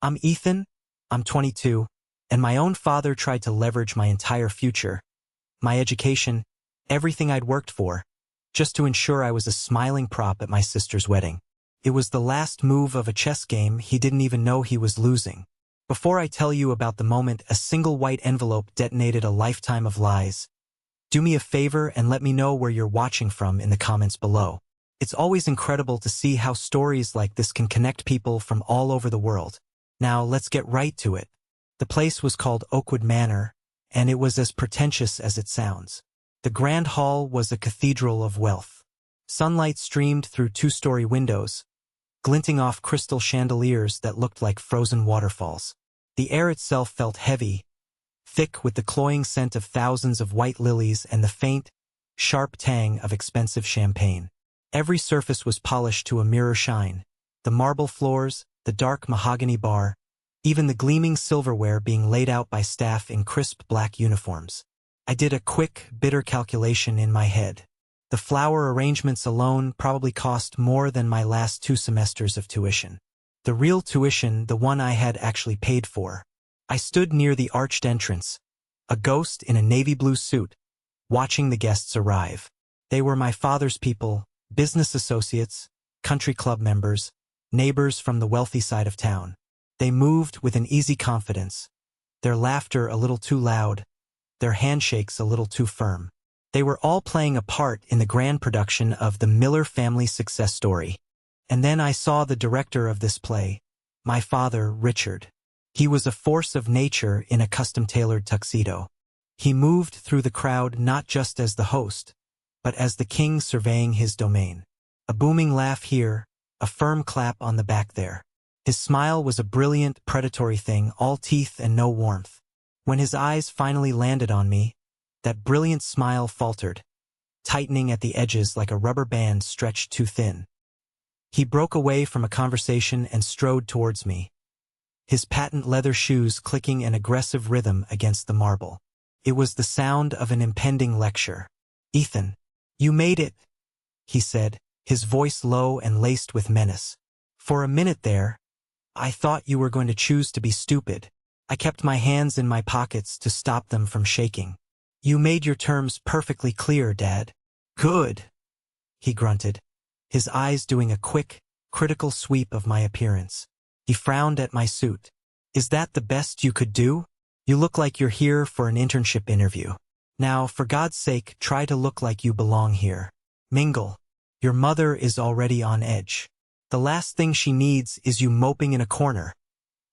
I'm Ethan, I'm 22, and my own father tried to leverage my entire future, my education, everything I'd worked for, just to ensure I was a smiling prop at my sister's wedding. It was the last move of a chess game he didn't even know he was losing. Before I tell you about the moment a single white envelope detonated a lifetime of lies, do me a favor and let me know where you're watching from in the comments below. It's always incredible to see how stories like this can connect people from all over the world. Now let's get right to it. The place was called Oakwood Manor, and it was as pretentious as it sounds. The grand hall was a cathedral of wealth. Sunlight streamed through two-story windows, glinting off crystal chandeliers that looked like frozen waterfalls. The air itself felt heavy, thick with the cloying scent of thousands of white lilies and the faint, sharp tang of expensive champagne. Every surface was polished to a mirror shine, the marble floors, the dark mahogany bar, even the gleaming silverware being laid out by staff in crisp black uniforms. I did a quick, bitter calculation in my head. The flower arrangements alone probably cost more than my last 2 semesters of tuition. The real tuition, the one I had actually paid for. I stood near the arched entrance, a ghost in a navy blue suit, watching the guests arrive. They were my father's people, business associates, country club members, neighbors from the wealthy side of town. They moved with an easy confidence, their laughter a little too loud, their handshakes a little too firm. They were all playing a part in the grand production of the Miller family success story. And then I saw the director of this play, my father, Richard. He was a force of nature in a custom-tailored tuxedo. He moved through the crowd not just as the host, but as the king surveying his domain. A booming laugh here, a firm clap on the back there. His smile was a brilliant, predatory thing, all teeth and no warmth. When his eyes finally landed on me, that brilliant smile faltered, tightening at the edges like a rubber band stretched too thin. He broke away from a conversation and strode towards me, his patent leather shoes clicking an aggressive rhythm against the marble. It was the sound of an impending lecture. "Ethan, you made it," he said, his voice low and laced with menace. "For a minute there, I thought you were going to choose to be stupid. I kept my hands in my pockets to stop them from shaking. You made your terms perfectly clear, Dad." "Good," he grunted, his eyes doing a quick, critical sweep of my appearance. He frowned at my suit. "Is that the best you could do? You look like you're here for an internship interview. Now, for God's sake, try to look like you belong here. Mingle. Your mother is already on edge. The last thing she needs is you moping in a corner,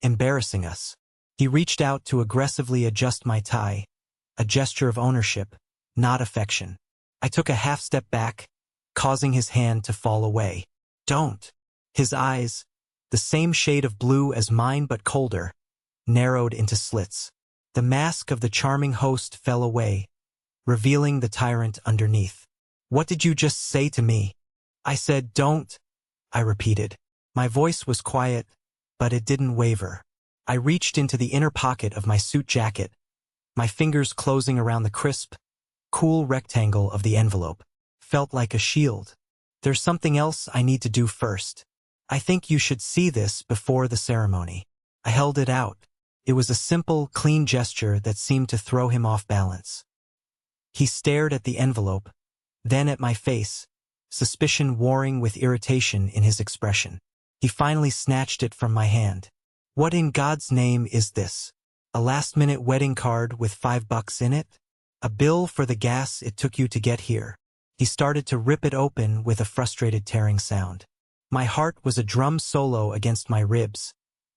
embarrassing us." He reached out to aggressively adjust my tie, a gesture of ownership, not affection. I took a half step back, causing his hand to fall away. "Don't." His eyes, the same shade of blue as mine but colder, narrowed into slits. The mask of the charming host fell away, revealing the tyrant underneath. "What did you just say to me?" "I said don't," I repeated. My voice was quiet, but it didn't waver. I reached into the inner pocket of my suit jacket, my fingers closing around the crisp, cool rectangle of the envelope. Felt like a shield. "There's something else I need to do first. I think you should see this before the ceremony." I held it out. It was a simple, clean gesture that seemed to throw him off balance. He stared at the envelope, then at my face, suspicion warring with irritation in his expression. He finally snatched it from my hand. "What in God's name is this? A last-minute wedding card with $5 in it? A bill for the gas it took you to get here?" He started to rip it open with a frustrated tearing sound. My heart was a drum solo against my ribs,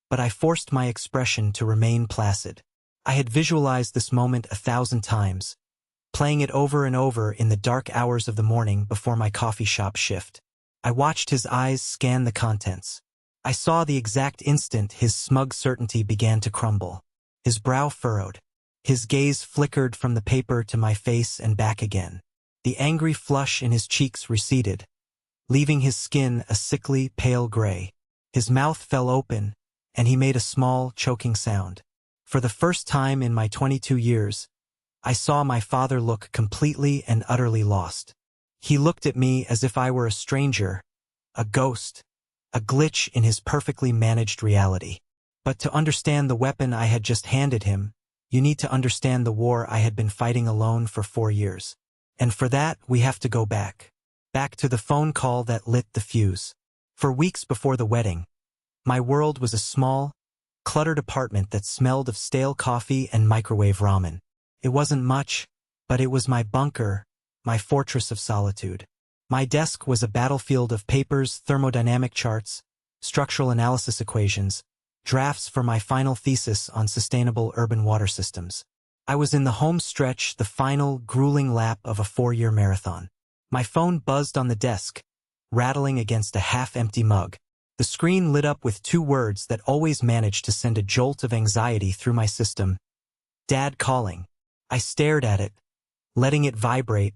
but I forced my expression to remain placid. I had visualized this moment 1,000 times, playing it over and over in the dark hours of the morning before my coffee shop shift. I watched his eyes scan the contents. I saw the exact instant his smug certainty began to crumble. His brow furrowed. His gaze flickered from the paper to my face and back again. The angry flush in his cheeks receded, leaving his skin a sickly, pale gray. His mouth fell open, and he made a small, choking sound. For the first time in my 22 years, I saw my father look completely and utterly lost. He looked at me as if I were a stranger, a ghost, a glitch in his perfectly managed reality. But to understand the weapon I had just handed him, you need to understand the war I had been fighting alone for 4 years. And for that, we have to go back. Back to the phone call that lit the fuse. For weeks before the wedding, my world was a small, cluttered apartment that smelled of stale coffee and microwave ramen. It wasn't much, but it was my bunker, my fortress of solitude. My desk was a battlefield of papers, thermodynamic charts, structural analysis equations, drafts for my final thesis on sustainable urban water systems. I was in the home stretch, the final, grueling lap of a 4-year marathon. My phone buzzed on the desk, rattling against a half-empty mug. The screen lit up with 2 words that always managed to send a jolt of anxiety through my system. Dad calling. I stared at it, letting it vibrate,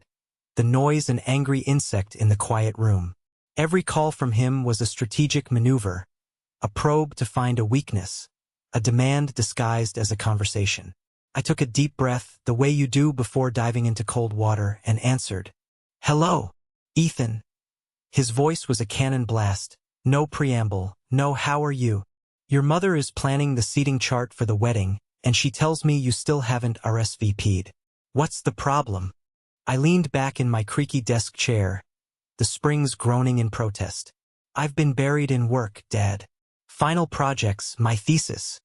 the noise an angry insect in the quiet room. Every call from him was a strategic maneuver, a probe to find a weakness, a demand disguised as a conversation. I took a deep breath, the way you do before diving into cold water, and answered. Hello, Ethan. His voice was a cannon blast. No preamble, no how are you. Your mother is planning the seating chart for the wedding, and she tells me you still haven't RSVP'd. What's the problem? I leaned back in my creaky desk chair, the springs groaning in protest. I've been buried in work, Dad. Final projects, my thesis.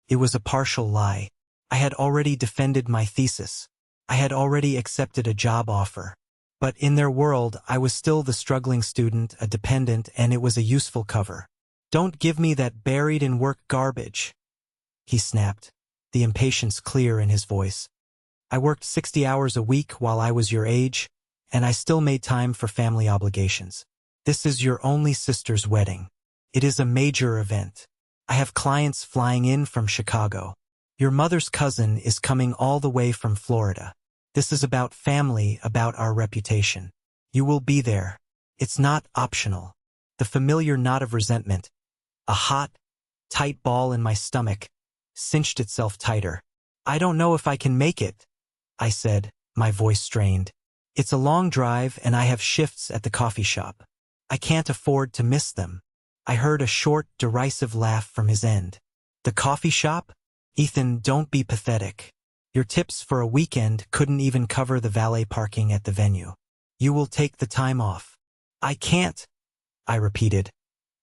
It was a partial lie. I had already defended my thesis. I had already accepted a job offer. But in their world, I was still the struggling student, a dependent, and it was a useful cover. Don't give me that buried in work garbage, he snapped, the impatience clear in his voice. I worked 60 hours a week while I was your age, and I still made time for family obligations. This is your only sister's wedding. It is a major event. I have clients flying in from Chicago. Your mother's cousin is coming all the way from Florida. This is about family, about our reputation. You will be there. It's not optional. The familiar knot of resentment, a hot, tight ball in my stomach, cinched itself tighter. I don't know if I can make it, I said, my voice strained. It's a long drive and I have shifts at the coffee shop. I can't afford to miss them. I heard a short, derisive laugh from his end. The coffee shop? Ethan, don't be pathetic. Your tips for a weekend couldn't even cover the valet parking at the venue. You will take the time off. I can't, I repeated,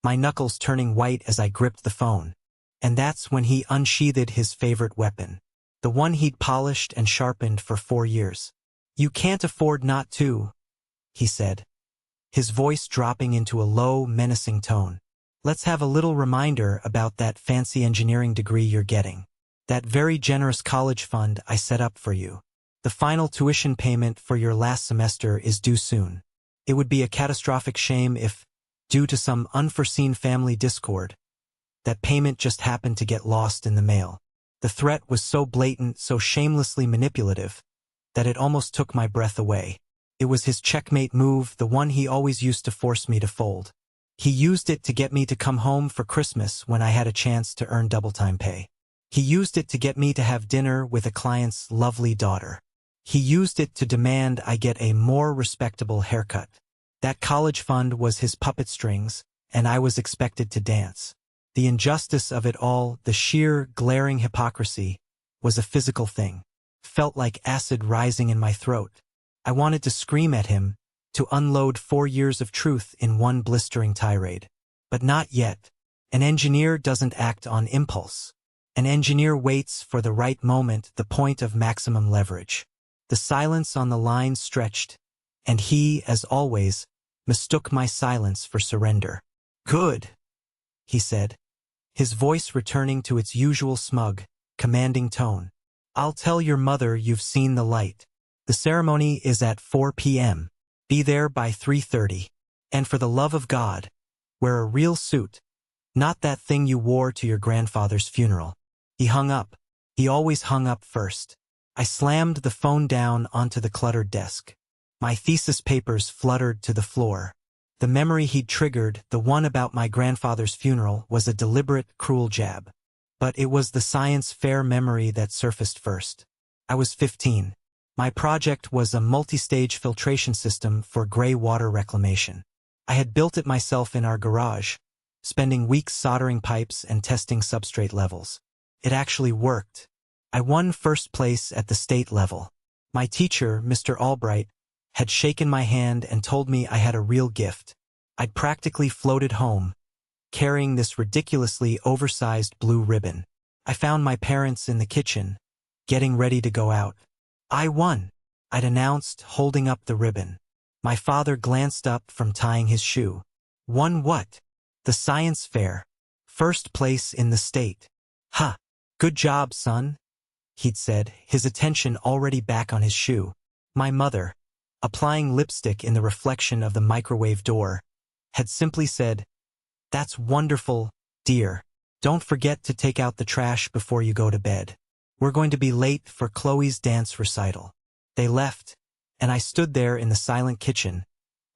my knuckles turning white as I gripped the phone. And that's when he unsheathed his favorite weapon, the one he'd polished and sharpened for 4 years. You can't afford not to, he said, his voice dropping into a low, menacing tone. Let's have a little reminder about that fancy engineering degree you're getting. That very generous college fund I set up for you. The final tuition payment for your last semester is due soon. It would be a catastrophic shame if, due to some unforeseen family discord, that payment just happened to get lost in the mail. The threat was so blatant, so shamelessly manipulative, that it almost took my breath away. It was his checkmate move, the one he always used to force me to fold. He used it to get me to come home for Christmas when I had a chance to earn double-time pay. He used it to get me to have dinner with a client's lovely daughter. He used it to demand I get a more respectable haircut. That college fund was his puppet strings, and I was expected to dance. The injustice of it all, the sheer, glaring hypocrisy, was a physical thing. Felt like acid rising in my throat. I wanted to scream at him, to unload 4 years of truth in one blistering tirade. But not yet. An engineer doesn't act on impulse. An engineer waits for the right moment, the point of maximum leverage. The silence on the line stretched, and he, as always, mistook my silence for surrender. Good, he said, his voice returning to its usual smug, commanding tone. I'll tell your mother you've seen the light. The ceremony is at 4 p.m. Be there by 3:30. And for the love of God, wear a real suit, not that thing you wore to your grandfather's funeral. He hung up. He always hung up first. I slammed the phone down onto the cluttered desk. My thesis papers fluttered to the floor. The memory he'd triggered, the one about my grandfather's funeral, was a deliberate, cruel jab. But it was the science fair memory that surfaced first. I was 15. My project was a multi-stage filtration system for gray water reclamation. I had built it myself in our garage, spending weeks soldering pipes and testing substrate levels. It actually worked. I won first place at the state level. My teacher, Mr. Albright, had shaken my hand and told me I had a real gift. I'd practically floated home, carrying this ridiculously oversized blue ribbon. I found my parents in the kitchen, getting ready to go out. "I won," I'd announced, holding up the ribbon. My father glanced up from tying his shoe. "Won what?" "The science fair. First place in the state." "Ha! Good job, son," he'd said, his attention already back on his shoe. My mother, applying lipstick in the reflection of the microwave door, had simply said, "That's wonderful, dear. Don't forget to take out the trash before you go to bed. We're going to be late for Chloe's dance recital." They left, and I stood there in the silent kitchen,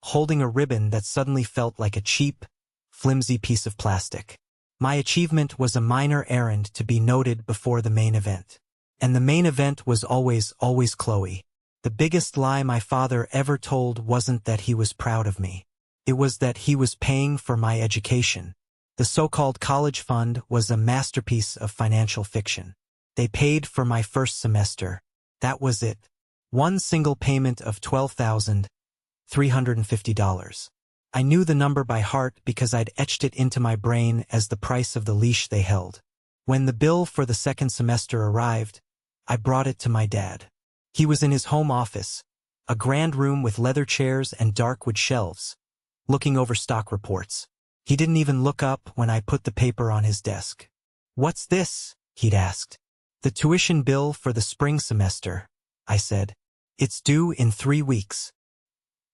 holding a ribbon that suddenly felt like a cheap, flimsy piece of plastic. My achievement was a minor errand to be noted before the main event. And the main event was always Chloe. The biggest lie my father ever told wasn't that he was proud of me. It was that he was paying for my education. The so-called college fund was a masterpiece of financial fiction. They paid for my first semester. That was it. One single payment of $12,350. I knew the number by heart because I'd etched it into my brain as the price of the leash they held. When the bill for the second semester arrived, I brought it to my dad. He was in his home office, a grand room with leather chairs and dark wood shelves, looking over stock reports. He didn't even look up when I put the paper on his desk. "What's this?" he'd asked. "The tuition bill for the spring semester," I said. "It's due in 3 weeks."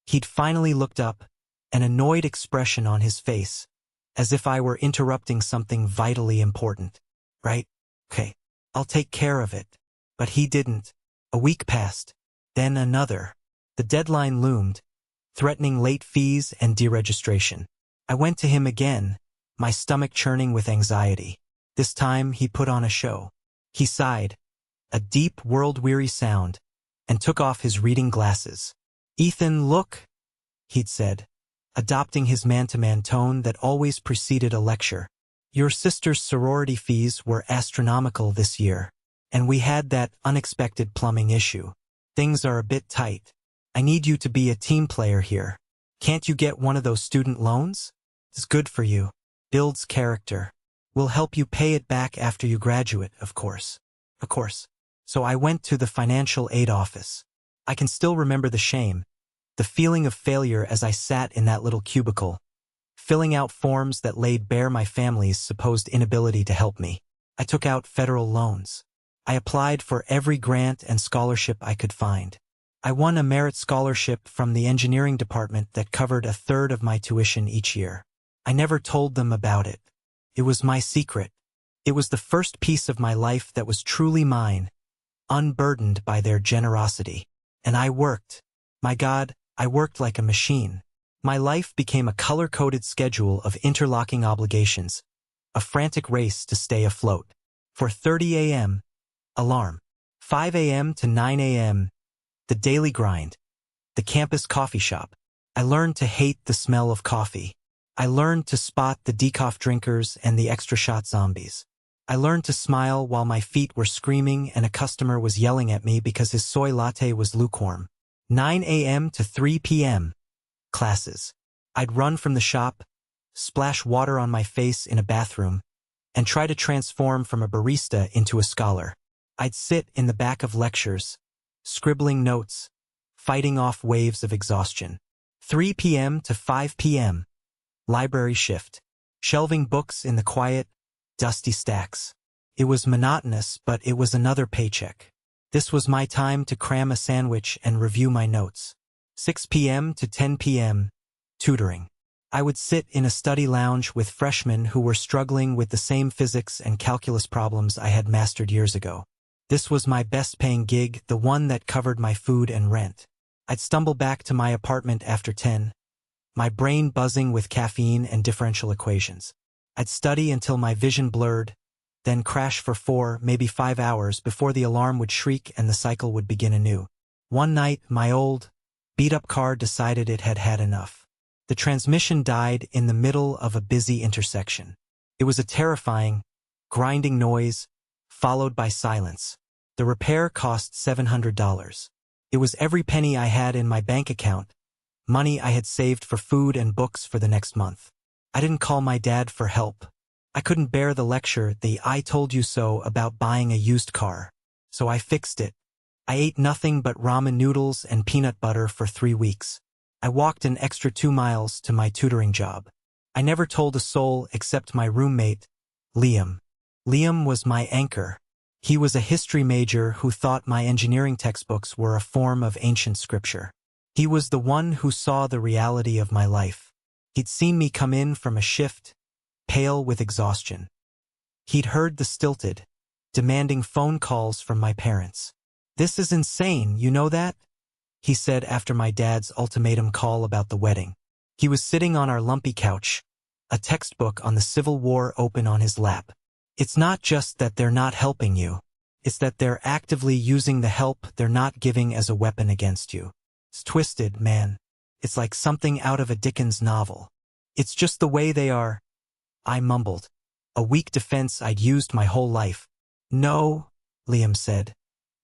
He'd finally looked up, an annoyed expression on his face, as if I were interrupting something vitally important. "Right? Okay, I'll take care of it." But he didn't. A week passed, then another. The deadline loomed, threatening late fees and deregistration. I went to him again, my stomach churning with anxiety. This time he put on a show. He sighed, a deep, world-weary sound, and took off his reading glasses. "Ethan, look," he'd said, adopting his man-to-man tone that always preceded a lecture. "Your sister's sorority fees were astronomical this year, and we had that unexpected plumbing issue. Things are a bit tight. I need you to be a team player here. Can't you get one of those student loans? It's good for you. Builds character. We'll help you pay it back after you graduate, of course." Of course. So I went to the financial aid office. I can still remember the shame, the feeling of failure as I sat in that little cubicle, filling out forms that laid bare my family's supposed inability to help me. I took out federal loans. I applied for every grant and scholarship I could find. I won a merit scholarship from the engineering department that covered a third of my tuition each year. I never told them about it. It was my secret. It was the first piece of my life that was truly mine, unburdened by their generosity. And I worked. My God, I worked like a machine. My life became a color-coded schedule of interlocking obligations, a frantic race to stay afloat. 4:30 a.m., alarm. 5 a.m. to 9 a.m., the daily grind. The campus coffee shop. I learned to hate the smell of coffee. I learned to spot the decaf drinkers and the extra shot zombies. I learned to smile while my feet were screaming and a customer was yelling at me because his soy latte was lukewarm. 9 a.m. to 3 p.m. Classes. I'd run from the shop, splash water on my face in a bathroom, and try to transform from a barista into a scholar. I'd sit in the back of lectures, scribbling notes, fighting off waves of exhaustion. 3 p.m. to 5 p.m. Library shift. Shelving books in the quiet, dusty stacks. It was monotonous, but it was another paycheck. This was my time to cram a sandwich and review my notes. 6 p.m. to 10 p.m. Tutoring. I would sit in a study lounge with freshmen who were struggling with the same physics and calculus problems I had mastered years ago. This was my best-paying gig, the one that covered my food and rent. I'd stumble back to my apartment after 10, my brain buzzing with caffeine and differential equations. I'd study until my vision blurred, then crash for 4, maybe 5 hours before the alarm would shriek and the cycle would begin anew. One night, my old, beat-up car decided it had had enough. The transmission died in the middle of a busy intersection. It was a terrifying, grinding noise, followed by silence. The repair cost $700. It was every penny I had in my bank account, money I had saved for food and books for the next month. I didn't call my dad for help. I couldn't bear the lecture, the "I told you so" about buying a used car. So I fixed it. I ate nothing but ramen noodles and peanut butter for 3 weeks. I walked an extra 2 miles to my tutoring job. I never told a soul except my roommate, Liam. Liam was my anchor. He was a history major who thought my engineering textbooks were a form of ancient scripture. He was the one who saw the reality of my life. He'd seen me come in from a shift, pale with exhaustion. He'd heard the stilted, demanding phone calls from my parents. "This is insane, you know that?" he said after my dad's ultimatum call about the wedding. He was sitting on our lumpy couch, a textbook on the Civil War open on his lap. "It's not just that they're not helping you. It's that they're actively using the help they're not giving as a weapon against you. It's twisted, man. It's like something out of a Dickens novel. It's just the way they are." I mumbled, a weak defense I'd used my whole life. "No," Liam said,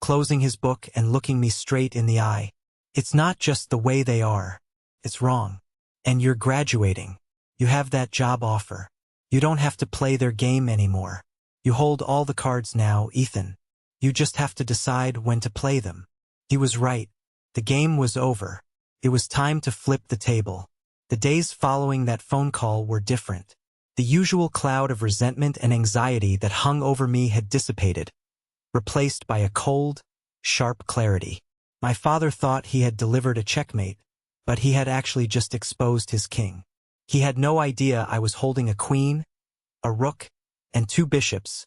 closing his book and looking me straight in the eye. "It's not just the way they are. It's wrong. And you're graduating. You have that job offer. You don't have to play their game anymore. You hold all the cards now, Ethan. You just have to decide when to play them." He was right. The game was over. It was time to flip the table. The days following that phone call were different. The usual cloud of resentment and anxiety that hung over me had dissipated, replaced by a cold, sharp clarity. My father thought he had delivered a checkmate, but he had actually just exposed his king. He had no idea I was holding a queen, a rook, and 2 bishops,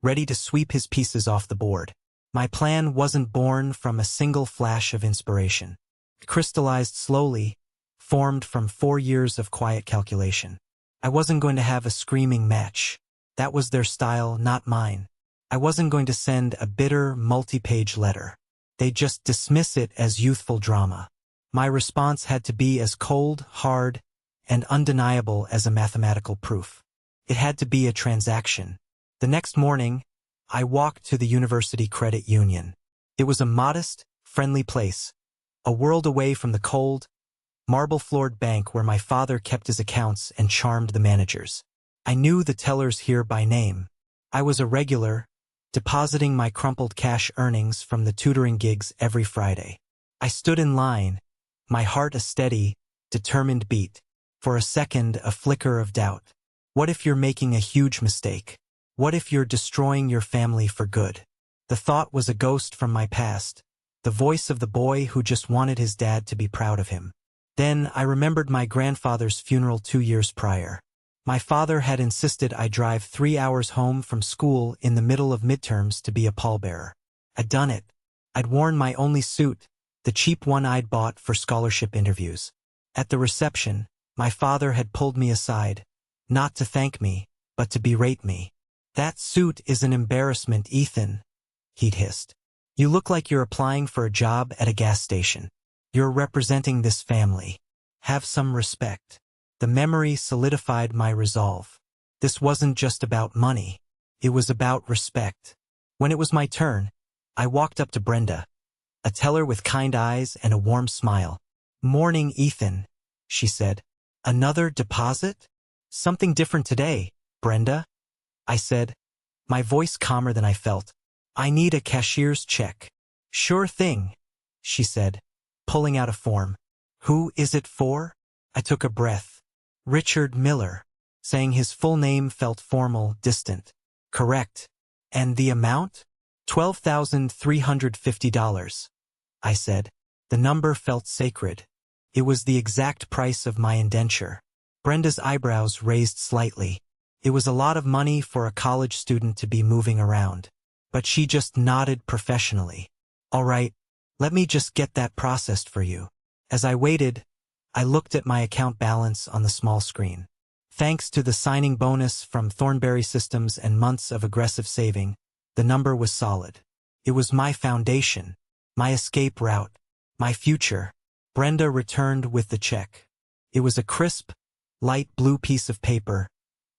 ready to sweep his pieces off the board. My plan wasn't born from a single flash of inspiration. It crystallized slowly, formed from 4 years of quiet calculation. I wasn't going to have a screaming match. That was their style, not mine. I wasn't going to send a bitter, multi-page letter. They'd just dismiss it as youthful drama. My response had to be as cold, hard, and undeniable as a mathematical proof. It had to be a transaction. The next morning, I walked to the University Credit Union. It was a modest, friendly place, a world away from the cold, marble-floored bank where my father kept his accounts and charmed the managers. I knew the tellers here by name. I was a regular, depositing my crumpled cash earnings from the tutoring gigs every Friday. I stood in line, my heart a steady, determined beat. For a second, a flicker of doubt. What if you're making a huge mistake? What if you're destroying your family for good? The thought was a ghost from my past, the voice of the boy who just wanted his dad to be proud of him. Then I remembered my grandfather's funeral 2 years prior. My father had insisted I drive 3 hours home from school in the middle of midterms to be a pallbearer. I'd done it. I'd worn my only suit, the cheap one I'd bought for scholarship interviews. At the reception, my father had pulled me aside, not to thank me, but to berate me. "That suit is an embarrassment, Ethan," he'd hissed. "You look like you're applying for a job at a gas station. You're representing this family. Have some respect." The memory solidified my resolve. This wasn't just about money. It was about respect. When it was my turn, I walked up to Brenda, a teller with kind eyes and a warm smile. "Morning, Ethan," she said. "Another deposit? Something different today, Brenda," I said, my voice calmer than I felt. "I need a cashier's check." "Sure thing," she said, pulling out a form. "Who is it for?" I took a breath. "Richard Miller." Saying his full name felt formal, distant. "Correct. And the amount?" $12,350, I said. The number felt sacred. It was the exact price of my indenture. Brenda's eyebrows raised slightly. It was a lot of money for a college student to be moving around. But she just nodded professionally. "All right, let me just get that processed for you." As I waited, I looked at my account balance on the small screen. Thanks to the signing bonus from Thornberry Systems and months of aggressive saving, the number was solid. It was my foundation, my escape route, my future. Brenda returned with the check. It was a crisp, light blue piece of paper,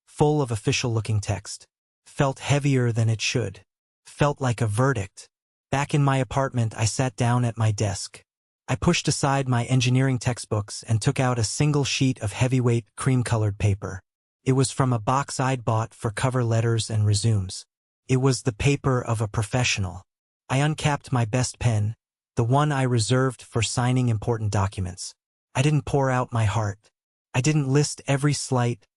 full of official-looking text. Felt heavier than it should. Felt like a verdict. Back in my apartment, I sat down at my desk. I pushed aside my engineering textbooks and took out a single sheet of heavyweight, cream-colored paper. It was from a box I'd bought for cover letters and resumes. It was the paper of a professional. I uncapped my best pen, the one I reserved for signing important documents. I didn't pour out my heart. I didn't list every slight,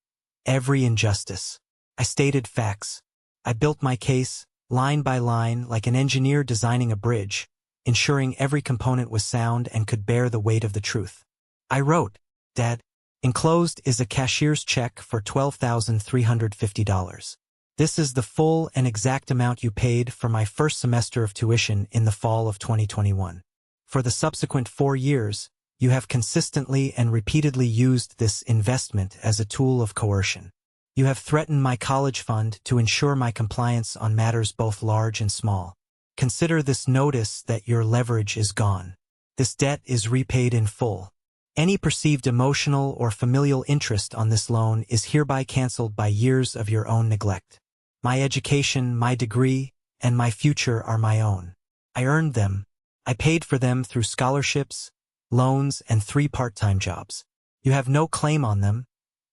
every injustice. I stated facts. I built my case, line by line, like an engineer designing a bridge, ensuring every component was sound and could bear the weight of the truth. I wrote, "Dad, enclosed is a cashier's check for $12,350. This is the full and exact amount you paid for my first semester of tuition in the fall of 2021. For the subsequent 4 years, you have consistently and repeatedly used this investment as a tool of coercion. You have threatened my college fund to ensure my compliance on matters both large and small. Consider this notice that your leverage is gone. This debt is repaid in full. Any perceived emotional or familial interest on this loan is hereby canceled by years of your own neglect. My education, my degree, and my future are my own. I earned them. I paid for them through scholarships, loans, and 3 part-time jobs. You have no claim on them,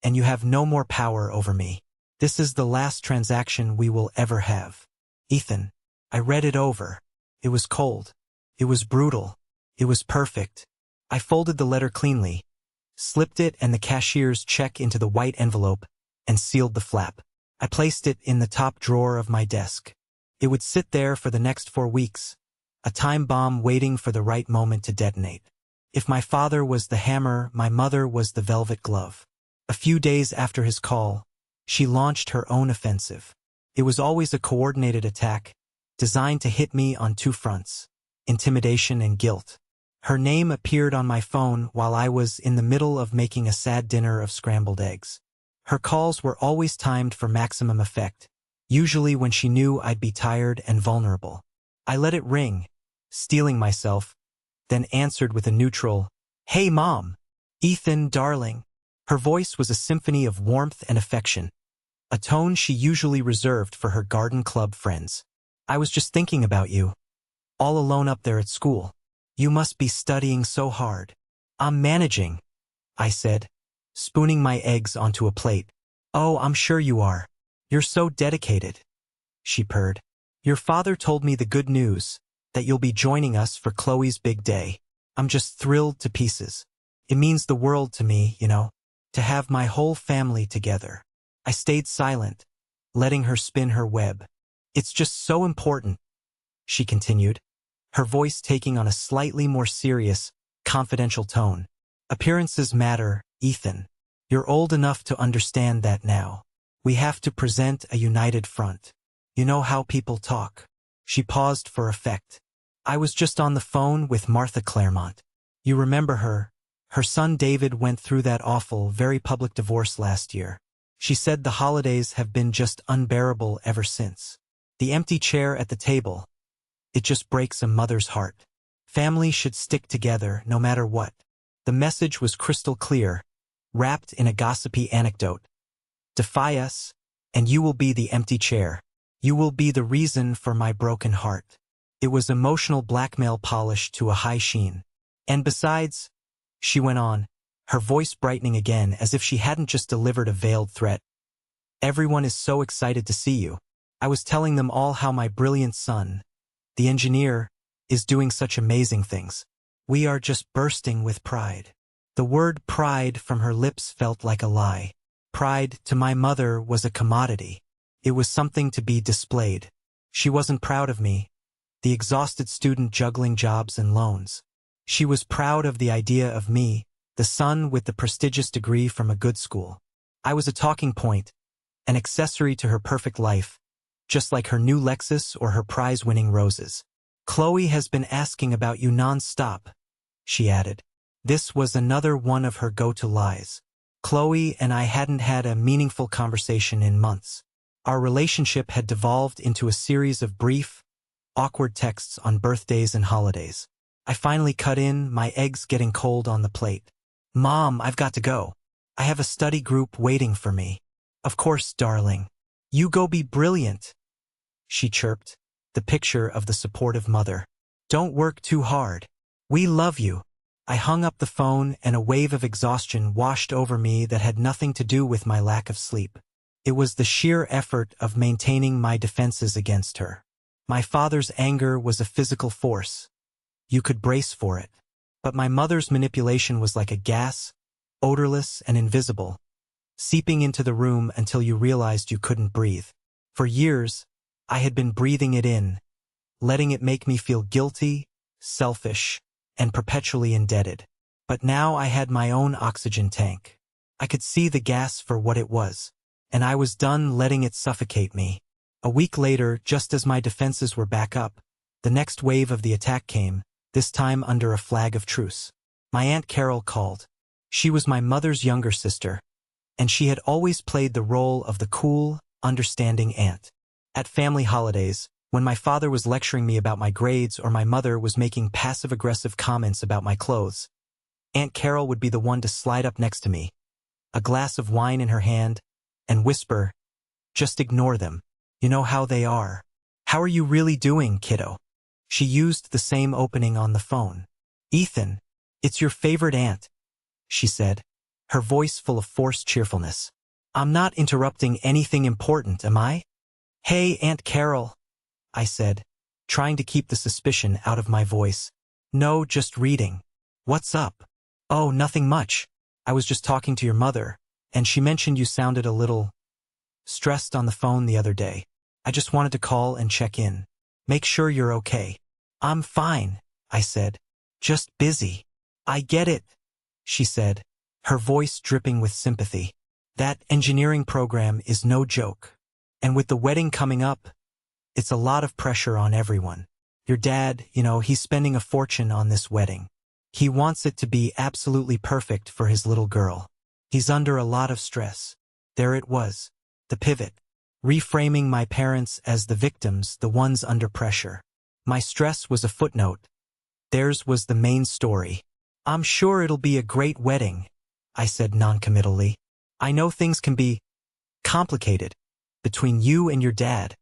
and you have no more power over me. This is the last transaction we will ever have. Ethan." I read it over. It was cold. It was brutal. It was perfect. I folded the letter cleanly, slipped it and the cashier's check into the white envelope, and sealed the flap. I placed it in the top drawer of my desk. It would sit there for the next 4 weeks, a time bomb waiting for the right moment to detonate. If my father was the hammer, my mother was the velvet glove. A few days after his call, she launched her own offensive. It was always a coordinated attack, designed to hit me on 2 fronts: intimidation and guilt. Her name appeared on my phone while I was in the middle of making a sad dinner of scrambled eggs. Her calls were always timed for maximum effect, usually when she knew I'd be tired and vulnerable. I let it ring, steeling myself, then answered with a neutral, "Hey, Mom." "Ethan, darling." Her voice was a symphony of warmth and affection, a tone she usually reserved for her garden club friends. "I was just thinking about you. All alone up there at school. You must be studying so hard." "I'm managing," I said, spooning my eggs onto a plate. "Oh, I'm sure you are. You're so dedicated," she purred. "Your father told me the good news, that you'll be joining us for Chloe's big day. I'm just thrilled to pieces. It means the world to me, you know, to have my whole family together." I stayed silent, letting her spin her web. "It's just so important," she continued, her voice taking on a slightly more serious, confidential tone. "Appearances matter, Ethan. You're old enough to understand that now. We have to present a united front. You know how people talk." She paused for effect. "I was just on the phone with Martha Claremont. You remember her? Her son David went through that awful, very public divorce last year. She said the holidays have been just unbearable ever since. The empty chair at the table. It just breaks a mother's heart. Family should stick together no matter what." The message was crystal clear, wrapped in a gossipy anecdote. "Defy us, and you will be the empty chair. You will be the reason for my broken heart." It was emotional blackmail polished to a high sheen. "And besides," she went on, her voice brightening again as if she hadn't just delivered a veiled threat, "everyone is so excited to see you. I was telling them all how my brilliant son, the engineer, is doing such amazing things. We are just bursting with pride." The word pride from her lips felt like a lie. Pride, to my mother, was a commodity. It was something to be displayed. She wasn't proud of me, the exhausted student juggling jobs and loans. She was proud of the idea of me, the son with the prestigious degree from a good school. I was a talking point, an accessory to her perfect life, just like her new Lexus or her prize-winning roses. "Chloe has been asking about you non-stop," she added. This was another one of her go-to lies. Chloe and I hadn't had a meaningful conversation in months. Our relationship had devolved into a series of brief, awkward texts on birthdays and holidays. I finally cut in, my eggs getting cold on the plate. Mom, I've got to go. I have a study group waiting for me. Of course, darling. You go be brilliant, she chirped, the picture of the supportive mother. Don't work too hard. We love you. I hung up the phone and a wave of exhaustion washed over me that had nothing to do with my lack of sleep. It was the sheer effort of maintaining my defenses against her. My father's anger was a physical force. You could brace for it. But my mother's manipulation was like a gas, odorless and invisible, seeping into the room until you realized you couldn't breathe. For years, I had been breathing it in, letting it make me feel guilty, selfish, and perpetually indebted. But now I had my own oxygen tank. I could see the gas for what it was, and I was done letting it suffocate me. A week later, just as my defenses were back up, the next wave of the attack came, this time under a flag of truce. My Aunt Carol called. She was my mother's younger sister, and she had always played the role of the cool, understanding aunt. At family holidays, when my father was lecturing me about my grades or my mother was making passive-aggressive comments about my clothes, Aunt Carol would be the one to slide up next to me, a glass of wine in her hand, and whisper, "Just ignore them. You know how they are. How are you really doing, kiddo?" She used the same opening on the phone. "Ethan, it's your favorite aunt," she said, her voice full of forced cheerfulness. "I'm not interrupting anything important, am I?" "Hey, Aunt Carol," I said, trying to keep the suspicion out of my voice. "No, just reading." "What's up?" "Oh, nothing much. I was just talking to your mother, and she mentioned you sounded a little stressed on the phone the other day. I just wanted to call and check in. Make sure you're okay." "I'm fine," I said. "Just busy." "I get it," she said, her voice dripping with sympathy. "That engineering program is no joke. And with the wedding coming up, it's a lot of pressure on everyone. Your dad, he's spending a fortune on this wedding. He wants it to be absolutely perfect for his little girl. He's under a lot of stress." There it was, the pivot, reframing my parents as the victims, the ones under pressure. My stress was a footnote. Theirs was the main story. "I'm sure it'll be a great wedding," I said noncommittally. "I know things can be complicated between you and your dad,"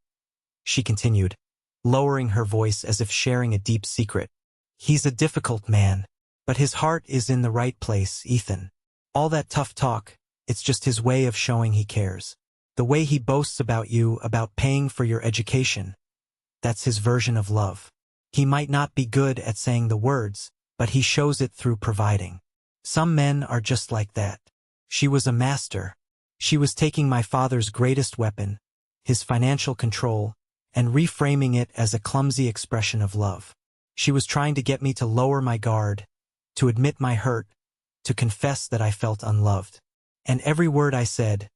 she continued, lowering her voice as if sharing a deep secret. "He's a difficult man, but his heart is in the right place, Ethan. All that tough talk, it's just his way of showing he cares. The way he boasts about you, about paying for your education, that's his version of love. He might not be good at saying the words, but he shows it through providing. Some men are just like that." She was a master. She was taking my father's greatest weapon, his financial control, and reframing it as a clumsy expression of love. She was trying to get me to lower my guard, to admit my hurt, to confess that I felt unloved. And every word I said,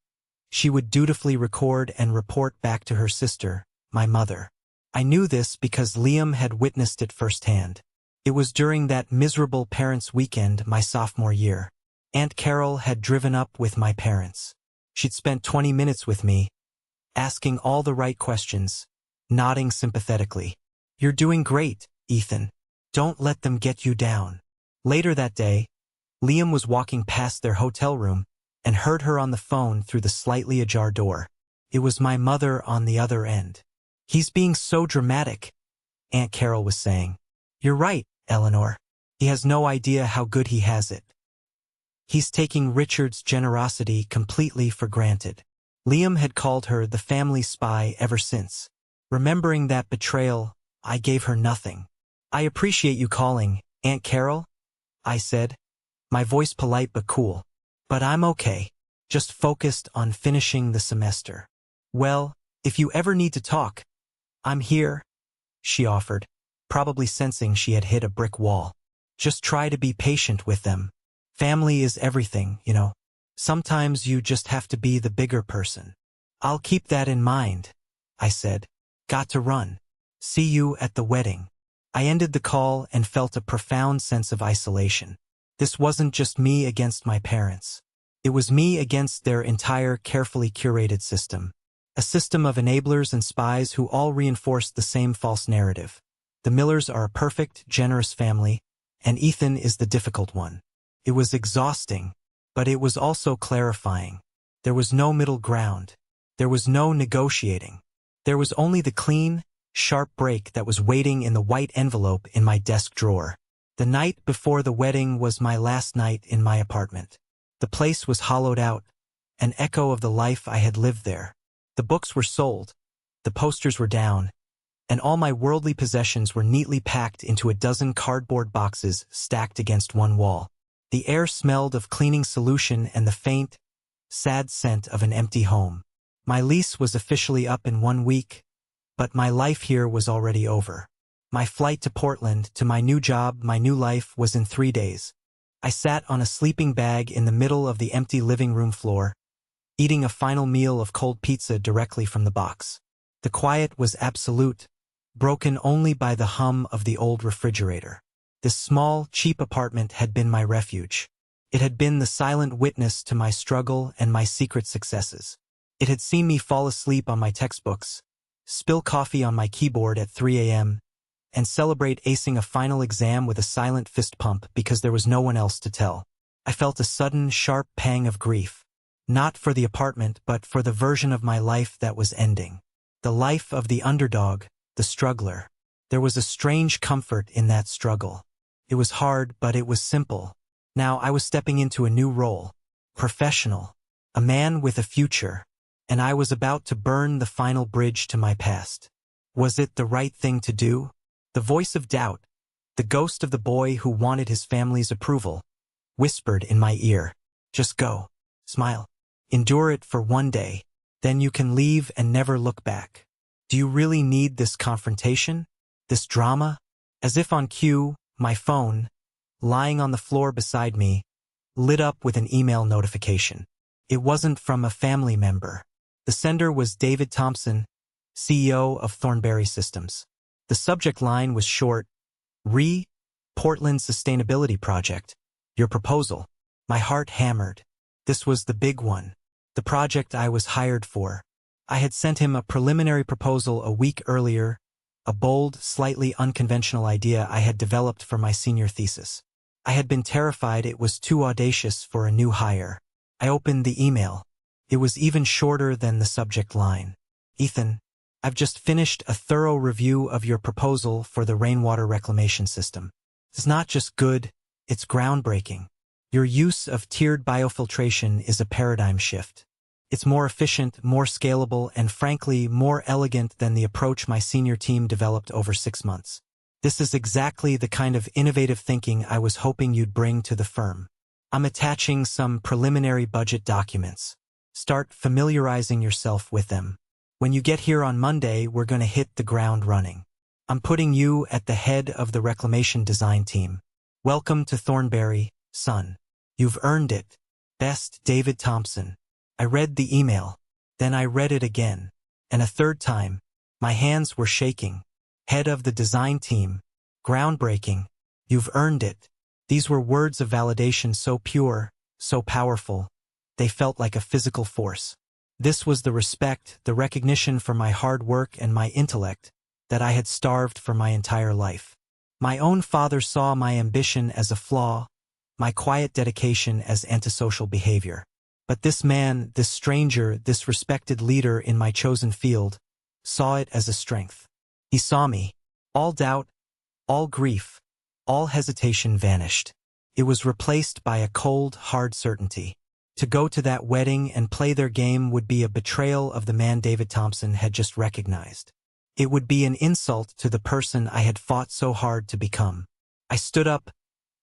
she would dutifully record and report back to her sister, my mother. I knew this because Liam had witnessed it firsthand. It was during that miserable parents' weekend my sophomore year. Aunt Carol had driven up with my parents. She'd spent 20 minutes with me, asking all the right questions, nodding sympathetically. "You're doing great, Ethan. Don't let them get you down." Later that day, Liam was walking past their hotel room and heard her on the phone through the slightly ajar door. It was my mother on the other end. "He's being so dramatic," Aunt Carol was saying. "You're right, Eleanor. He has no idea how good he has it. He's taking Richard's generosity completely for granted." Liam had called her the family spy ever since. Remembering that betrayal, I gave her nothing. "I appreciate you calling, Aunt Carol," I said, my voice polite but cool. "But I'm okay, just focused on finishing the semester." "Well, if you ever need to talk, I'm here," she offered, probably sensing she had hit a brick wall. "Just try to be patient with them. Family is everything, Sometimes you just have to be the bigger person." "I'll keep that in mind," I said. "Got to run. See you at the wedding." I ended the call and felt a profound sense of isolation. This wasn't just me against my parents. It was me against their entire carefully curated system. A system of enablers and spies who all reinforced the same false narrative. The Millers are a perfect, generous family, and Ethan is the difficult one. It was exhausting, but it was also clarifying. There was no middle ground. There was no negotiating. There was only the clean, sharp break that was waiting in the white envelope in my desk drawer. The night before the wedding was my last night in my apartment. The place was hollowed out, an echo of the life I had lived there. The books were sold, the posters were down, and all my worldly possessions were neatly packed into a dozen cardboard boxes stacked against one wall. The air smelled of cleaning solution and the faint, sad scent of an empty home. My lease was officially up in 1 week, but my life here was already over. My flight to Portland, to my new job, my new life, was in 3 days. I sat on a sleeping bag in the middle of the empty living room floor, eating a final meal of cold pizza directly from the box. The quiet was absolute, broken only by the hum of the old refrigerator. This small, cheap apartment had been my refuge. It had been the silent witness to my struggle and my secret successes. It had seen me fall asleep on my textbooks, spill coffee on my keyboard at 3 a.m., and celebrate acing a final exam with a silent fist pump because there was no one else to tell. I felt a sudden, sharp pang of grief. Not for the apartment, but for the version of my life that was ending. The life of the underdog, the struggler. There was a strange comfort in that struggle. It was hard, but it was simple. Now I was stepping into a new role. Professional. A man with a future. And I was about to burn the final bridge to my past. Was it the right thing to do? The voice of doubt, the ghost of the boy who wanted his family's approval, whispered in my ear, "Just go. Smile. Endure it for 1 day. Then you can leave and never look back. Do you really need this confrontation? This drama?" As if on cue, my phone, lying on the floor beside me, lit up with an email notification. It wasn't from a family member. The sender was David Thompson, CEO of Thornberry Systems. The subject line was short, Portland Sustainability Project. Your proposal. My heart hammered. This was the big one. The project I was hired for. I had sent him a preliminary proposal a week earlier, a bold, slightly unconventional idea I had developed for my senior thesis. I had been terrified it was too audacious for a new hire. I opened the email. It was even shorter than the subject line. "Ethan, I've just finished a thorough review of your proposal for the rainwater reclamation system. It's not just good, it's groundbreaking. Your use of tiered biofiltration is a paradigm shift. It's more efficient, more scalable, and frankly, more elegant than the approach my senior team developed over 6 months. This is exactly the kind of innovative thinking I was hoping you'd bring to the firm. I'm attaching some preliminary budget documents. Start familiarizing yourself with them. When you get here on Monday, we're going to hit the ground running. I'm putting you at the head of the reclamation design team. Welcome to Thornberry, son. You've earned it. Best, David Thompson." I read the email. Then I read it again. And a third time. My hands were shaking. Head of the design team. Groundbreaking. You've earned it. These were words of validation so pure, so powerful. They felt like a physical force. This was the respect, the recognition for my hard work and my intellect that I had starved for my entire life. My own father saw my ambition as a flaw, my quiet dedication as antisocial behavior. But this man, this stranger, this respected leader in my chosen field, saw it as a strength. He saw me. All doubt, all grief, all hesitation vanished. It was replaced by a cold, hard certainty. To go to that wedding and play their game would be a betrayal of the man David Thompson had just recognized. It would be an insult to the person I had fought so hard to become. I stood up,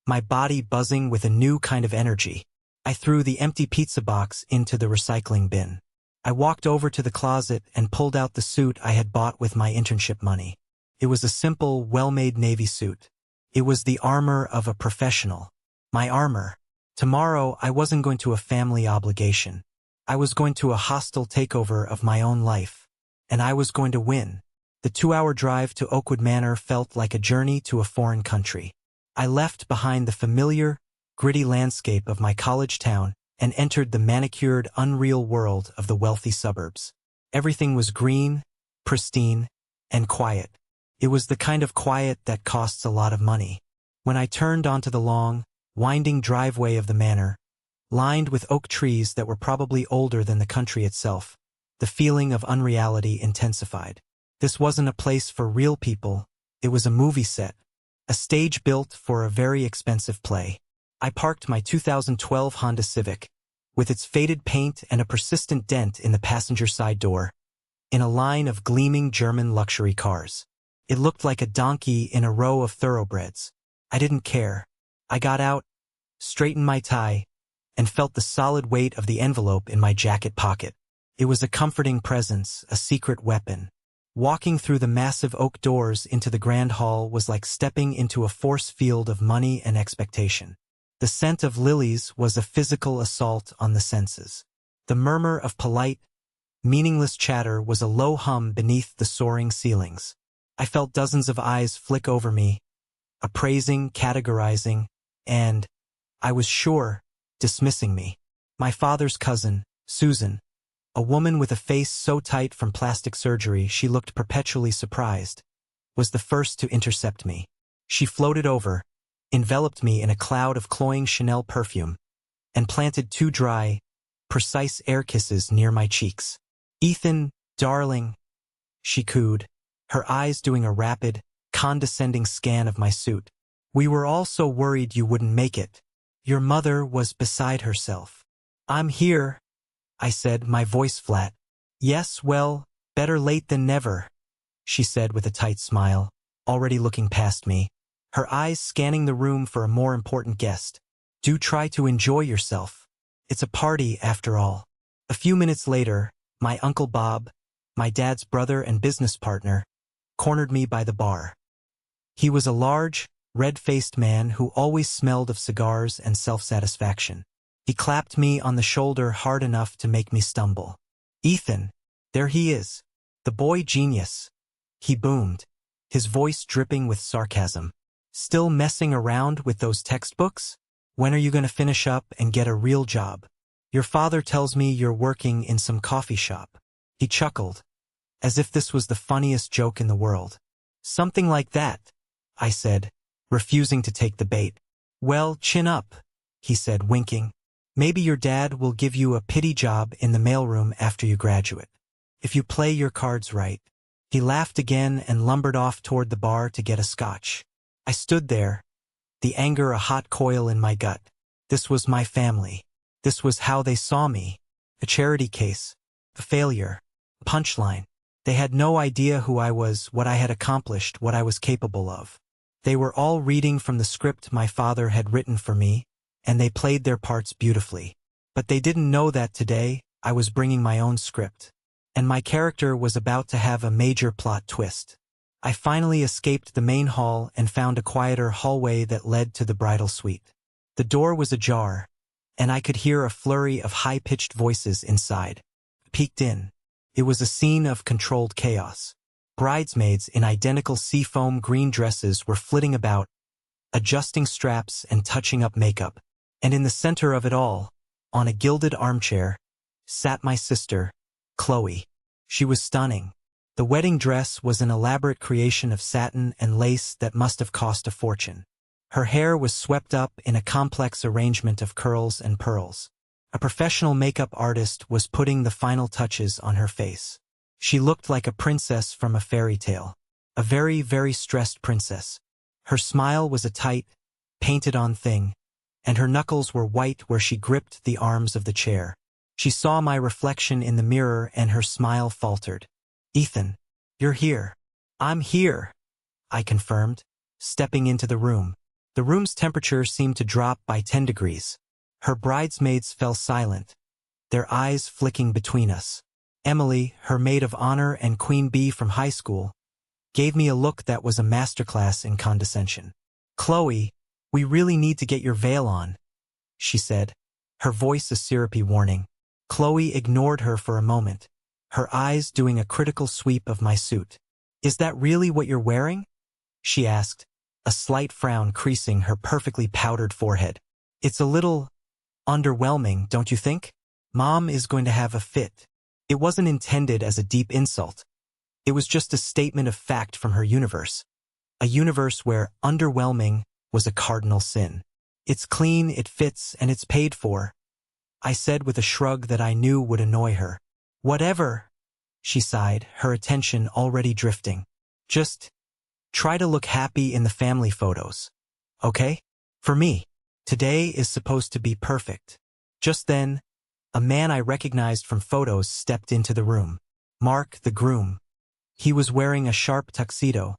my body buzzing with a new kind of energy. I threw the empty pizza box into the recycling bin. I walked over to the closet and pulled out the suit I had bought with my internship money. It was a simple, well-made Navy suit. It was the armor of a professional. My armor. Tomorrow, I wasn't going to a family obligation. I was going to a hostile takeover of my own life. And I was going to win. The 2-hour drive to Oakwood Manor felt like a journey to a foreign country. I left behind the familiar, gritty landscape of my college town and entered the manicured, unreal world of the wealthy suburbs. Everything was green, pristine, and quiet. It was the kind of quiet that costs a lot of money. When I turned onto the long, winding driveway of the manor, lined with oak trees that were probably older than the country itself. The feeling of unreality intensified. This wasn't a place for real people, it was a movie set, a stage built for a very expensive play. I parked my 2012 Honda Civic, with its faded paint and a persistent dent in the passenger side door, in a line of gleaming German luxury cars. It looked like a donkey in a row of thoroughbreds. I didn't care. I got out, straightened my tie, and felt the solid weight of the envelope in my jacket pocket. It was a comforting presence, a secret weapon. Walking through the massive oak doors into the grand hall was like stepping into a force field of money and expectation. The scent of lilies was a physical assault on the senses. The murmur of polite, meaningless chatter was a low hum beneath the soaring ceilings. I felt dozens of eyes flick over me, appraising, categorizing, and, I was sure, dismissing me. My father's cousin, Susan, a woman with a face so tight from plastic surgery she looked perpetually surprised, was the first to intercept me. She floated over, enveloped me in a cloud of cloying Chanel perfume, and planted 2 dry, precise air kisses near my cheeks. "Ethan, darling," she cooed, her eyes doing a rapid, condescending scan of my suit. "We were all so worried you wouldn't make it." Your mother was beside herself. "I'm here," I said, my voice flat. "Yes, well, better late than never," she said with a tight smile, already looking past me, her eyes scanning the room for a more important guest. "Do try to enjoy yourself. It's a party, after all." A few minutes later, my Uncle Bob, my dad's brother and business partner, cornered me by the bar. He was a large, red-faced man who always smelled of cigars and self-satisfaction. He clapped me on the shoulder hard enough to make me stumble. "Ethan, there he is. The boy genius," he boomed, his voice dripping with sarcasm. "Still messing around with those textbooks? When are you going to finish up and get a real job? Your father tells me you're working in some coffee shop." He chuckled, as if this was the funniest joke in the world. "Something like that," I said, refusing to take the bait. "Well, chin up," he said, winking. "Maybe your dad will give you a pity job in the mailroom after you graduate, if you play your cards right." He laughed again and lumbered off toward the bar to get a scotch. I stood there, the anger a hot coil in my gut. This was my family. This was how they saw me. A charity case. A failure. A punchline. They had no idea who I was, what I had accomplished, what I was capable of. They were all reading from the script my father had written for me, and they played their parts beautifully. But they didn't know that today I was bringing my own script, and my character was about to have a major plot twist. I finally escaped the main hall and found a quieter hallway that led to the bridal suite. The door was ajar, and I could hear a flurry of high-pitched voices inside. I peeked in. It was a scene of controlled chaos. Bridesmaids in identical seafoam green dresses were flitting about, adjusting straps and touching up makeup. And in the center of it all, on a gilded armchair, sat my sister, Chloe. She was stunning. The wedding dress was an elaborate creation of satin and lace that must have cost a fortune. Her hair was swept up in a complex arrangement of curls and pearls. A professional makeup artist was putting the final touches on her face. She looked like a princess from a fairy tale. A very, very stressed princess. Her smile was a tight, painted-on thing, and her knuckles were white where she gripped the arms of the chair. She saw my reflection in the mirror and her smile faltered. "Ethan, you're here." "I'm here," I confirmed, stepping into the room. The room's temperature seemed to drop by 10 degrees. Her bridesmaids fell silent, their eyes flicking between us. Emily, her maid of honor and queen bee from high school, gave me a look that was a masterclass in condescension. "Chloe, we really need to get your veil on," she said, her voice a syrupy warning. Chloe ignored her for a moment, her eyes doing a critical sweep of my suit. "Is that really what you're wearing?" she asked, a slight frown creasing her perfectly powdered forehead. "It's a little underwhelming, don't you think? Mom is going to have a fit." It wasn't intended as a deep insult. It was just a statement of fact from her universe. A universe where underwhelming was a cardinal sin. It's clean, it fits, and it's paid for, I said with a shrug that I knew would annoy her. Whatever, she sighed, her attention already drifting. Just try to look happy in the family photos, okay? For me, today is supposed to be perfect. Just then, a man I recognized from photos stepped into the room. Mark, the groom. He was wearing a sharp tuxedo,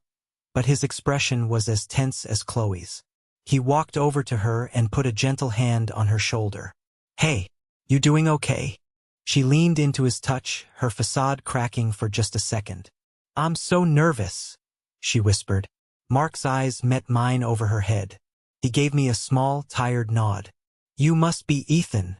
but his expression was as tense as Chloe's. He walked over to her and put a gentle hand on her shoulder. Hey, you doing okay? She leaned into his touch, her facade cracking for just a second. I'm so nervous, she whispered. Mark's eyes met mine over her head. He gave me a small, tired nod. You must be Ethan,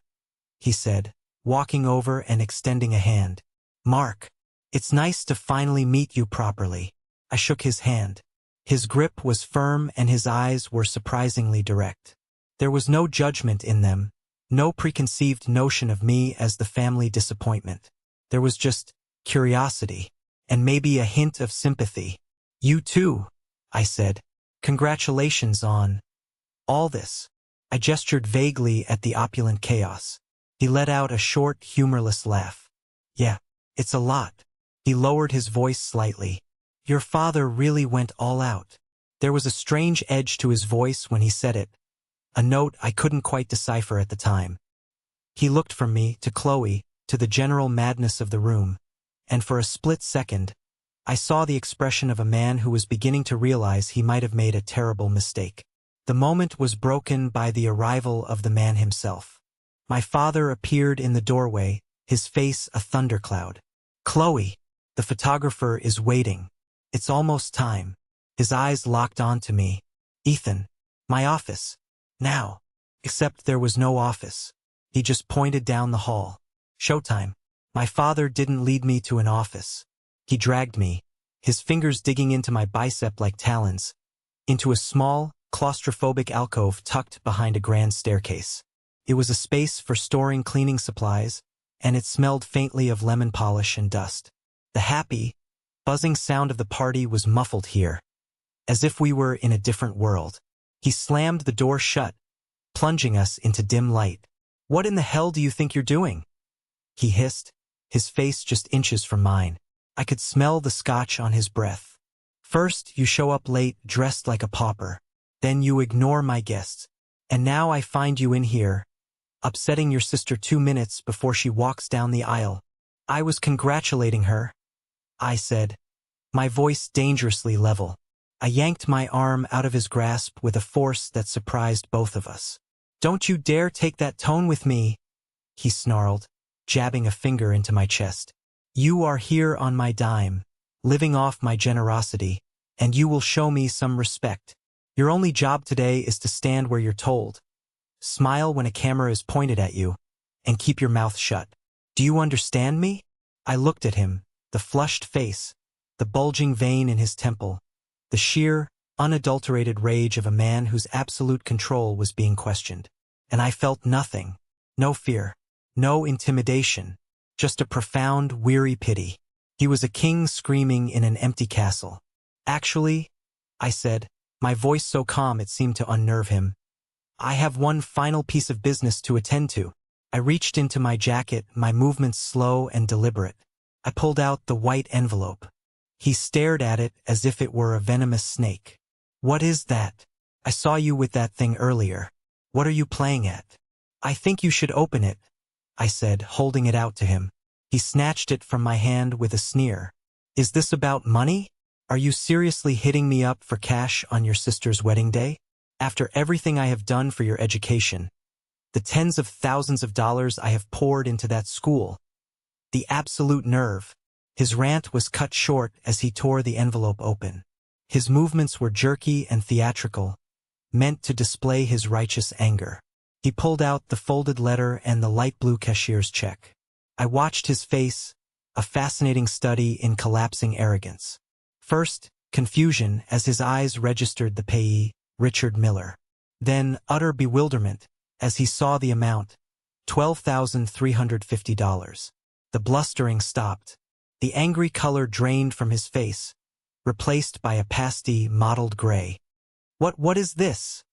he said, walking over and extending a hand. Mark, it's nice to finally meet you properly. I shook his hand. His grip was firm and his eyes were surprisingly direct. There was no judgment in them, no preconceived notion of me as the family disappointment. There was just curiosity, and maybe a hint of sympathy. You too, I said. Congratulations on all this. I gestured vaguely at the opulent chaos. He let out a short, humorless laugh. Yeah, it's a lot. He lowered his voice slightly. Your father really went all out. There was a strange edge to his voice when he said it, a note I couldn't quite decipher at the time. He looked from me to Chloe, to the general madness of the room, and for a split second, I saw the expression of a man who was beginning to realize he might have made a terrible mistake. The moment was broken by the arrival of the man himself. My father appeared in the doorway, his face a thundercloud. Chloe, the photographer is waiting. It's almost time. His eyes locked onto me. Ethan, my office. Now. Except there was no office. He just pointed down the hall. Showtime. My father didn't lead me to an office. He dragged me, his fingers digging into my bicep like talons, into a small, claustrophobic alcove tucked behind a grand staircase. It was a space for storing cleaning supplies, and it smelled faintly of lemon polish and dust. The happy, buzzing sound of the party was muffled here, as if we were in a different world. He slammed the door shut, plunging us into dim light. What in the hell do you think you're doing? He hissed, his face just inches from mine. I could smell the scotch on his breath. First, you show up late, dressed like a pauper. Then you ignore my guests. And now I find you in here, upsetting your sister 2 minutes before she walks down the aisle. I was congratulating her, I said, my voice dangerously level. I yanked my arm out of his grasp with a force that surprised both of us. Don't you dare take that tone with me, he snarled, jabbing a finger into my chest. You are here on my dime, living off my generosity, and you will show me some respect. Your only job today is to stand where you're told. Smile when a camera is pointed at you, and keep your mouth shut. Do you understand me? I looked at him, the flushed face, the bulging vein in his temple, the sheer, unadulterated rage of a man whose absolute control was being questioned. And I felt nothing, no fear, no intimidation, just a profound, weary pity. He was a king screaming in an empty castle. Actually, I said, my voice so calm it seemed to unnerve him, I have one final piece of business to attend to. I reached into my jacket, my movements slow and deliberate. I pulled out the white envelope. He stared at it as if it were a venomous snake. What is that? I saw you with that thing earlier. What are you playing at? I think you should open it, I said, holding it out to him. He snatched it from my hand with a sneer. Is this about money? Are you seriously hitting me up for cash on your sister's wedding day? After everything I have done for your education, the tens of thousands of dollars I have poured into that school, the absolute nerve. His rant was cut short as he tore the envelope open. His movements were jerky and theatrical, meant to display his righteous anger. He pulled out the folded letter and the light blue cashier's check. I watched his face, a fascinating study in collapsing arrogance. First, confusion as his eyes registered the payee, Richard Miller. Then, utter bewilderment as he saw the amount, $12,350. The blustering stopped. The angry color drained from his face, replaced by a pasty, mottled gray. What is this?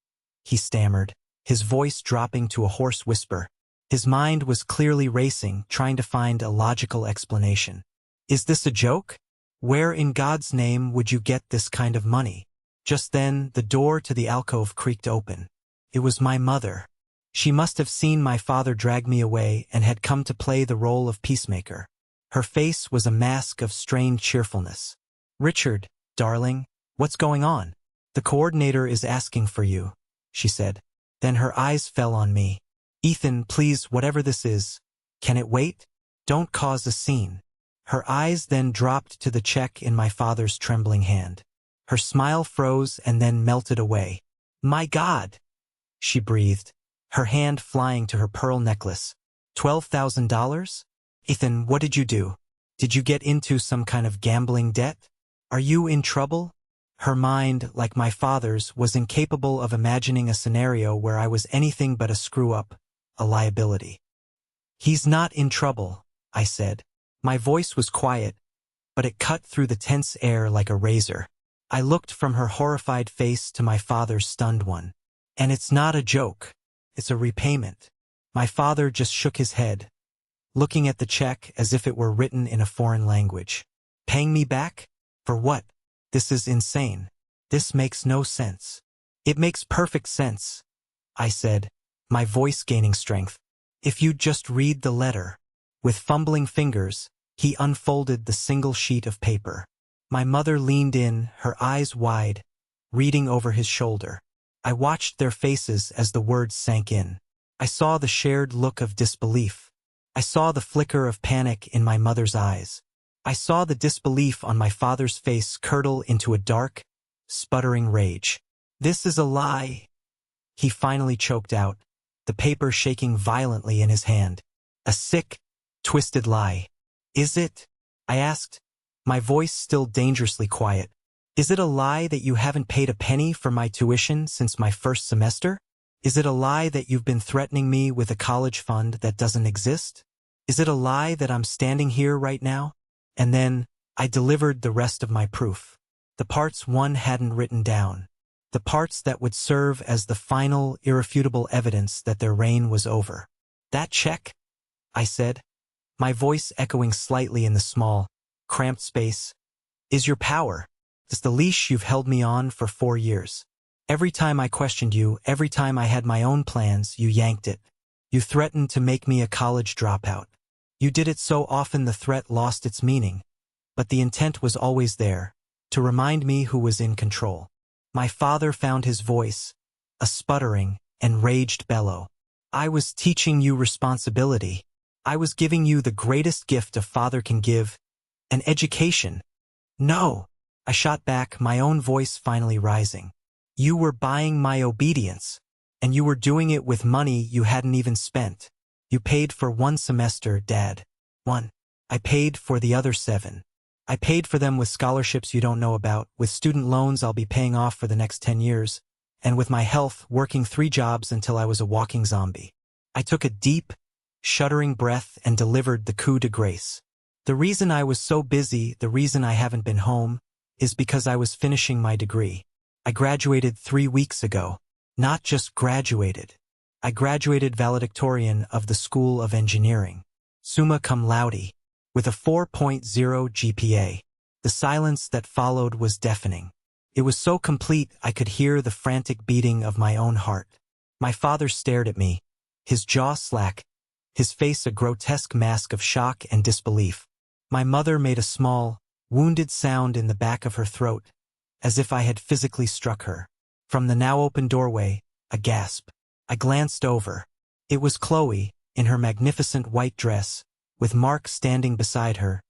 He stammered. his voice dropping to a hoarse whisper. His mind was clearly racing, trying to find a logical explanation. Is this a joke? Where in God's name would you get this kind of money? Just then, the door to the alcove creaked open. It was my mother. She must have seen my father drag me away and had come to play the role of peacemaker. Her face was a mask of strained cheerfulness. Richard, darling, what's going on? The coordinator is asking for you, she said. Then her eyes fell on me. Ethan, please, whatever this is, can it wait? Don't cause a scene. Her eyes then dropped to the check in my father's trembling hand. Her smile froze and then melted away. My God, she breathed, her hand flying to her pearl necklace. $12,000? Ethan, what did you do? Did you get into some kind of gambling debt? Are you in trouble? Her mind, like my father's, was incapable of imagining a scenario where I was anything but a screw-up, a liability. He's not in trouble, I said. My voice was quiet, but it cut through the tense air like a razor. I looked from her horrified face to my father's stunned one. And it's not a joke. It's a repayment. My father just shook his head, looking at the check as if it were written in a foreign language. Paying me back? For what? This is insane. This makes no sense. It makes perfect sense, I said, my voice gaining strength. If you'd just read the letter. With fumbling fingers, he unfolded the single sheet of paper. My mother leaned in, her eyes wide, reading over his shoulder. I watched their faces as the words sank in. I saw the shared look of disbelief. I saw the flicker of panic in my mother's eyes. I saw the disbelief on my father's face curdle into a dark, sputtering rage. This is a lie, he finally choked out, the paper shaking violently in his hand. A sick, twisted lie. Is it? I asked, my voice still dangerously quiet. Is it a lie that you haven't paid a penny for my tuition since my first semester? Is it a lie that you've been threatening me with a college fund that doesn't exist? Is it a lie that I'm standing here right now? And then, I delivered the rest of my proof. The parts one hadn't written down. The parts that would serve as the final, irrefutable evidence that their reign was over. That check? I said, my voice echoing slightly in the small, cramped space, is your power. It's the leash you've held me on for 4 years. Every time I questioned you, every time I had my own plans, you yanked it. You threatened to make me a college dropout. You did it so often the threat lost its meaning. But the intent was always there, to remind me who was in control. My father found his voice, a sputtering, enraged bellow. I was teaching you responsibility. I was giving you the greatest gift a father can give, an education. No, I shot back, my own voice finally rising. You were buying my obedience, and you were doing it with money you hadn't even spent. You paid for 1 semester, Dad. 1. I paid for the other 7. I paid for them with scholarships you don't know about, with student loans I'll be paying off for the next 10 years, and with my health, working 3 jobs until I was a walking zombie. I took a deep, shuddering breath and delivered the coup de grace. The reason I was so busy, the reason I haven't been home, is because I was finishing my degree. I graduated 3 weeks ago. Not just graduated. I graduated valedictorian of the School of Engineering. Summa cum laude. With a 4.0 GPA. The silence that followed was deafening. It was so complete I could hear the frantic beating of my own heart. My father stared at me, his jaw slack, his face a grotesque mask of shock and disbelief. My mother made a small, wounded sound in the back of her throat, as if I had physically struck her. From the now open doorway, a gasp. I glanced over. It was Chloe, in her magnificent white dress, with Mark standing beside her,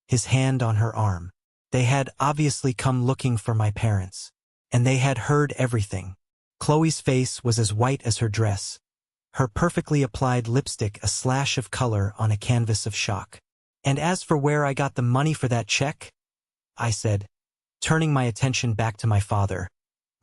his hand on her arm. They had obviously come looking for my parents, and they had heard everything. Chloe's face was as white as her dress, her perfectly applied lipstick a slash of color on a canvas of shock. And as for where I got the money for that check, I said, turning my attention back to my father,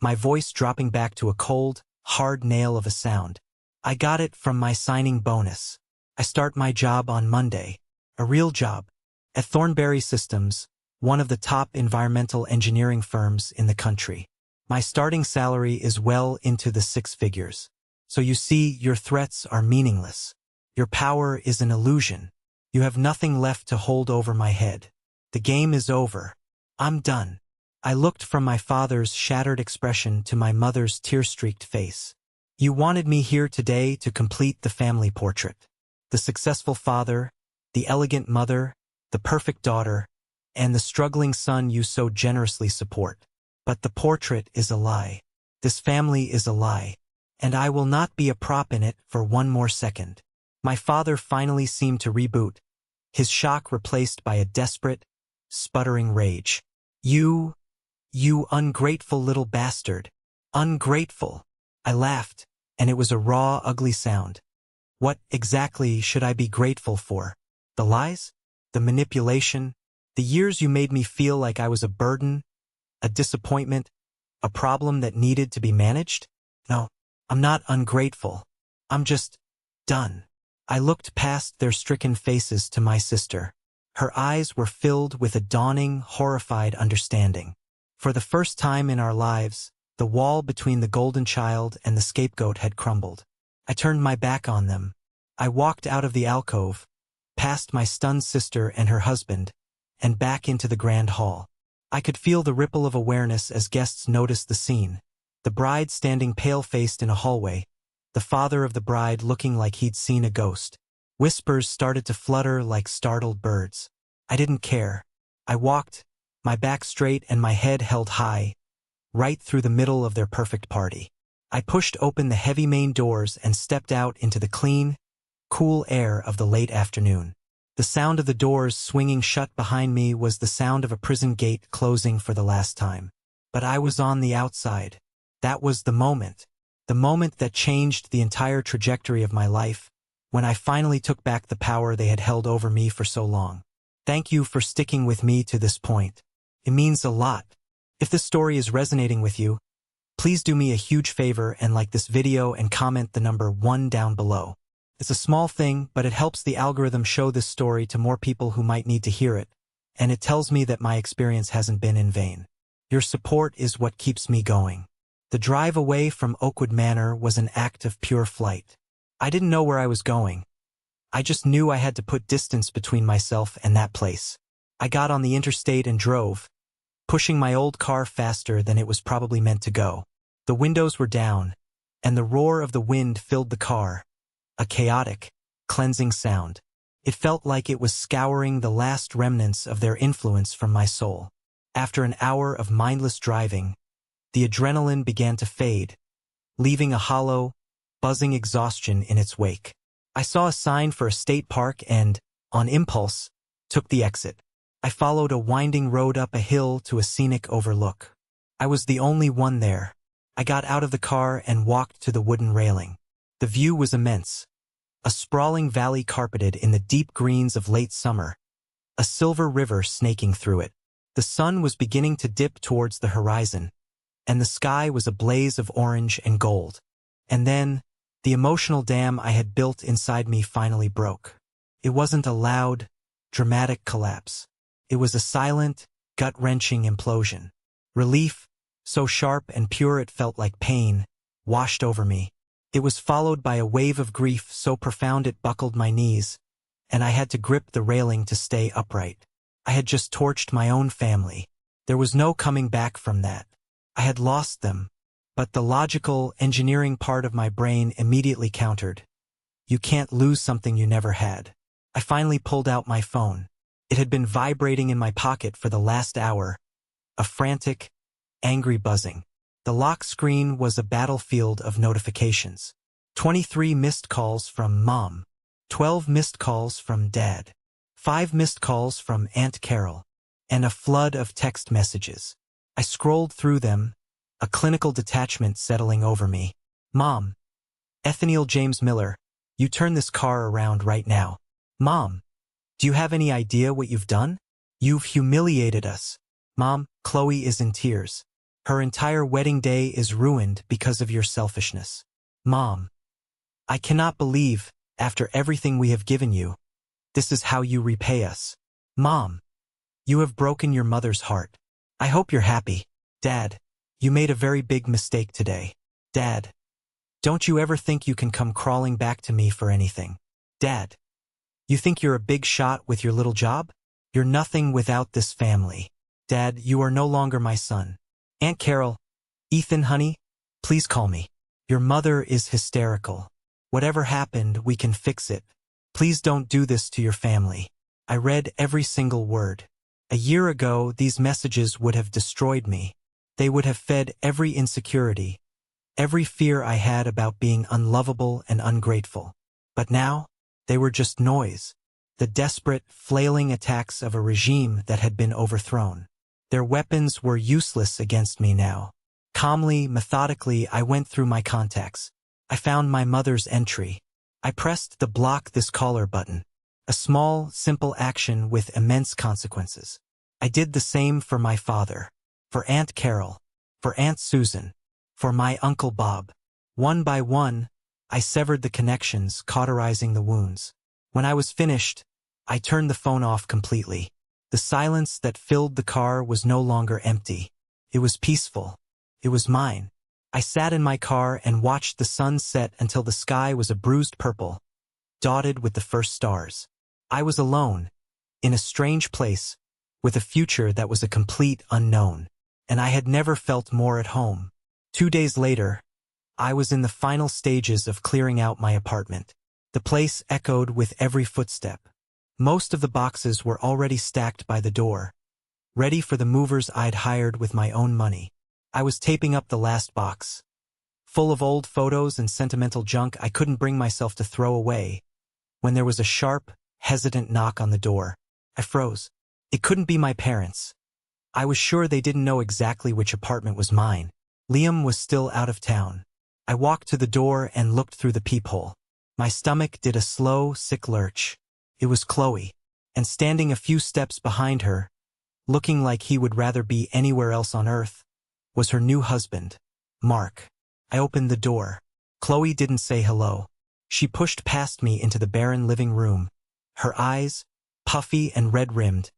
my voice dropping back to a cold, hard nail of a sound. I got it from my signing bonus. I start my job on Monday, a real job, at Thornberry Systems, one of the top environmental engineering firms in the country. My starting salary is well into the 6 figures. So you see, your threats are meaningless. Your power is an illusion. You have nothing left to hold over my head. The game is over. I'm done. I looked from my father's shattered expression to my mother's tear-streaked face. You wanted me here today to complete the family portrait. The successful father, the elegant mother, the perfect daughter, and the struggling son you so generously support. But the portrait is a lie. This family is a lie. And I will not be a prop in it for one more second. My father finally seemed to reboot, his shock replaced by a desperate, sputtering rage. You ungrateful little bastard. Ungrateful. I laughed, and it was a raw, ugly sound. What exactly should I be grateful for? The lies? The manipulation? The years you made me feel like I was a burden? A disappointment? A problem that needed to be managed? No, I'm not ungrateful. I'm just done. I looked past their stricken faces to my sister. Her eyes were filled with a dawning, horrified understanding. For the first time in our lives, the wall between the golden child and the scapegoat had crumbled. I turned my back on them. I walked out of the alcove, past my stunned sister and her husband, and back into the grand hall. I could feel the ripple of awareness as guests noticed the scene. The bride standing pale-faced in a hallway, the father of the bride looking like he'd seen a ghost. Whispers started to flutter like startled birds. I didn't care. I walked, my back straight and my head held high, right through the middle of their perfect party. I pushed open the heavy main doors and stepped out into the clean, cool air of the late afternoon. The sound of the doors swinging shut behind me was the sound of a prison gate closing for the last time. But I was on the outside. That was the moment that changed the entire trajectory of my life, when I finally took back the power they had held over me for so long. Thank you for sticking with me to this point. It means a lot. If this story is resonating with you, please do me a huge favor and like this video and comment the number 1 down below. It's a small thing, but it helps the algorithm show this story to more people who might need to hear it, and it tells me that my experience hasn't been in vain. Your support is what keeps me going. The drive away from Oakwood Manor was an act of pure flight. I didn't know where I was going. I just knew I had to put distance between myself and that place. I got on the interstate and drove, pushing my old car faster than it was probably meant to go. The windows were down, and the roar of the wind filled the car, a chaotic, cleansing sound. It felt like it was scouring the last remnants of their influence from my soul. After an hour of mindless driving, the adrenaline began to fade, leaving a hollow, buzzing exhaustion in its wake. I saw a sign for a state park and, on impulse, took the exit. I followed a winding road up a hill to a scenic overlook. I was the only one there. I got out of the car and walked to the wooden railing. The view was immense. A sprawling valley carpeted in the deep greens of late summer, a silver river snaking through it. The sun was beginning to dip towards the horizon, and the sky was a blaze of orange and gold. And then, the emotional dam I had built inside me finally broke. It wasn't a loud, dramatic collapse. It was a silent, gut-wrenching implosion. Relief, so sharp and pure it felt like pain, washed over me. It was followed by a wave of grief so profound it buckled my knees, and I had to grip the railing to stay upright. I had just torched my own family. There was no coming back from that. I had lost them, but the logical, engineering part of my brain immediately countered. You can't lose something you never had. I finally pulled out my phone. It had been vibrating in my pocket for the last hour, a frantic, angry buzzing. The lock screen was a battlefield of notifications. 23 missed calls from Mom, 12 missed calls from Dad, 5 missed calls from Aunt Carol, and a flood of text messages. I scrolled through them, a clinical detachment settling over me. Mom, Ethaniel James Miller, you turn this car around right now. Mom, do you have any idea what you've done? You've humiliated us. Mom, Chloe is in tears. Her entire wedding day is ruined because of your selfishness. Mom, I cannot believe, after everything we have given you, this is how you repay us. Mom, you have broken your mother's heart. I hope you're happy. Dad, you made a very big mistake today. Dad, Don't you ever think you can come crawling back to me for anything? Dad, you think you're a big shot with your little job? You're nothing without this family. Dad, you are no longer my son. Aunt Carol, Ethan, honey, please call me. Your mother is hysterical. Whatever happened, we can fix it. Please don't do this to your family. I read every single word. A year ago, these messages would have destroyed me. They would have fed every insecurity, every fear I had about being unlovable and ungrateful. But now, they were just noise, the desperate, flailing attacks of a regime that had been overthrown. Their weapons were useless against me now. Calmly, methodically, I went through my contacts. I found my mother's entry. I pressed the block this caller button. A small, simple action with immense consequences. I did the same for my father, for Aunt Carol, for Aunt Susan, for my Uncle Bob. One by one, I severed the connections, cauterizing the wounds. When I was finished, I turned the phone off completely. The silence that filled the car was no longer empty. It was peaceful. It was mine. I sat in my car and watched the sun set until the sky was a bruised purple, dotted with the first stars. I was alone, in a strange place, with a future that was a complete unknown, and I had never felt more at home. 2 days later, I was in the final stages of clearing out my apartment. The place echoed with every footstep. Most of the boxes were already stacked by the door, ready for the movers I'd hired with my own money. I was taping up the last box, full of old photos and sentimental junk I couldn't bring myself to throw away, when there was a sharp, hesitant knock on the door. I froze. It couldn't be my parents. I was sure they didn't know exactly which apartment was mine. Liam was still out of town. I walked to the door and looked through the peephole. My stomach did a slow, sick lurch. It was Chloe, and standing a few steps behind her, looking like he would rather be anywhere else on earth, was her new husband, Mark. I opened the door. Chloe didn't say hello. She pushed past me into the barren living room, her eyes, puffy and red-rimmed,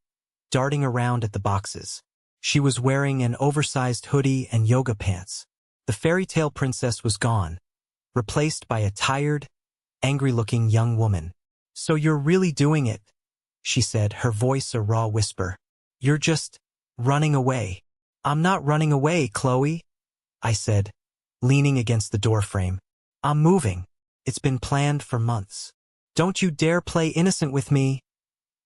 darting around at the boxes. She was wearing an oversized hoodie and yoga pants. The fairy tale princess was gone, replaced by a tired, angry-looking young woman. "So you're really doing it," she said, her voice a raw whisper. "You're just running away." "I'm not running away, Chloe," I said, leaning against the doorframe. "I'm moving. It's been planned for months." "Don't you dare play innocent with me,"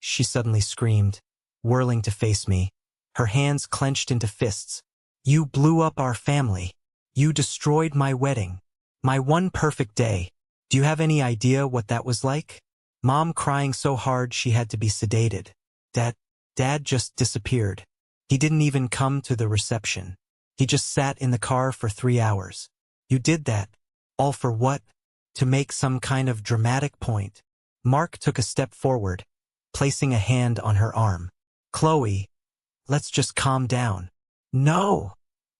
she suddenly screamed, whirling to face me, her hands clenched into fists. "You blew up our family. You destroyed my wedding. My one perfect day. Do you have any idea what that was like? Mom crying so hard she had to be sedated. Dad just disappeared. He didn't even come to the reception. He just sat in the car for 3 hours. You did that. All for what? To make some kind of dramatic point." Mark took a step forward, placing a hand on her arm. "Chloe, let's just calm down." "No,"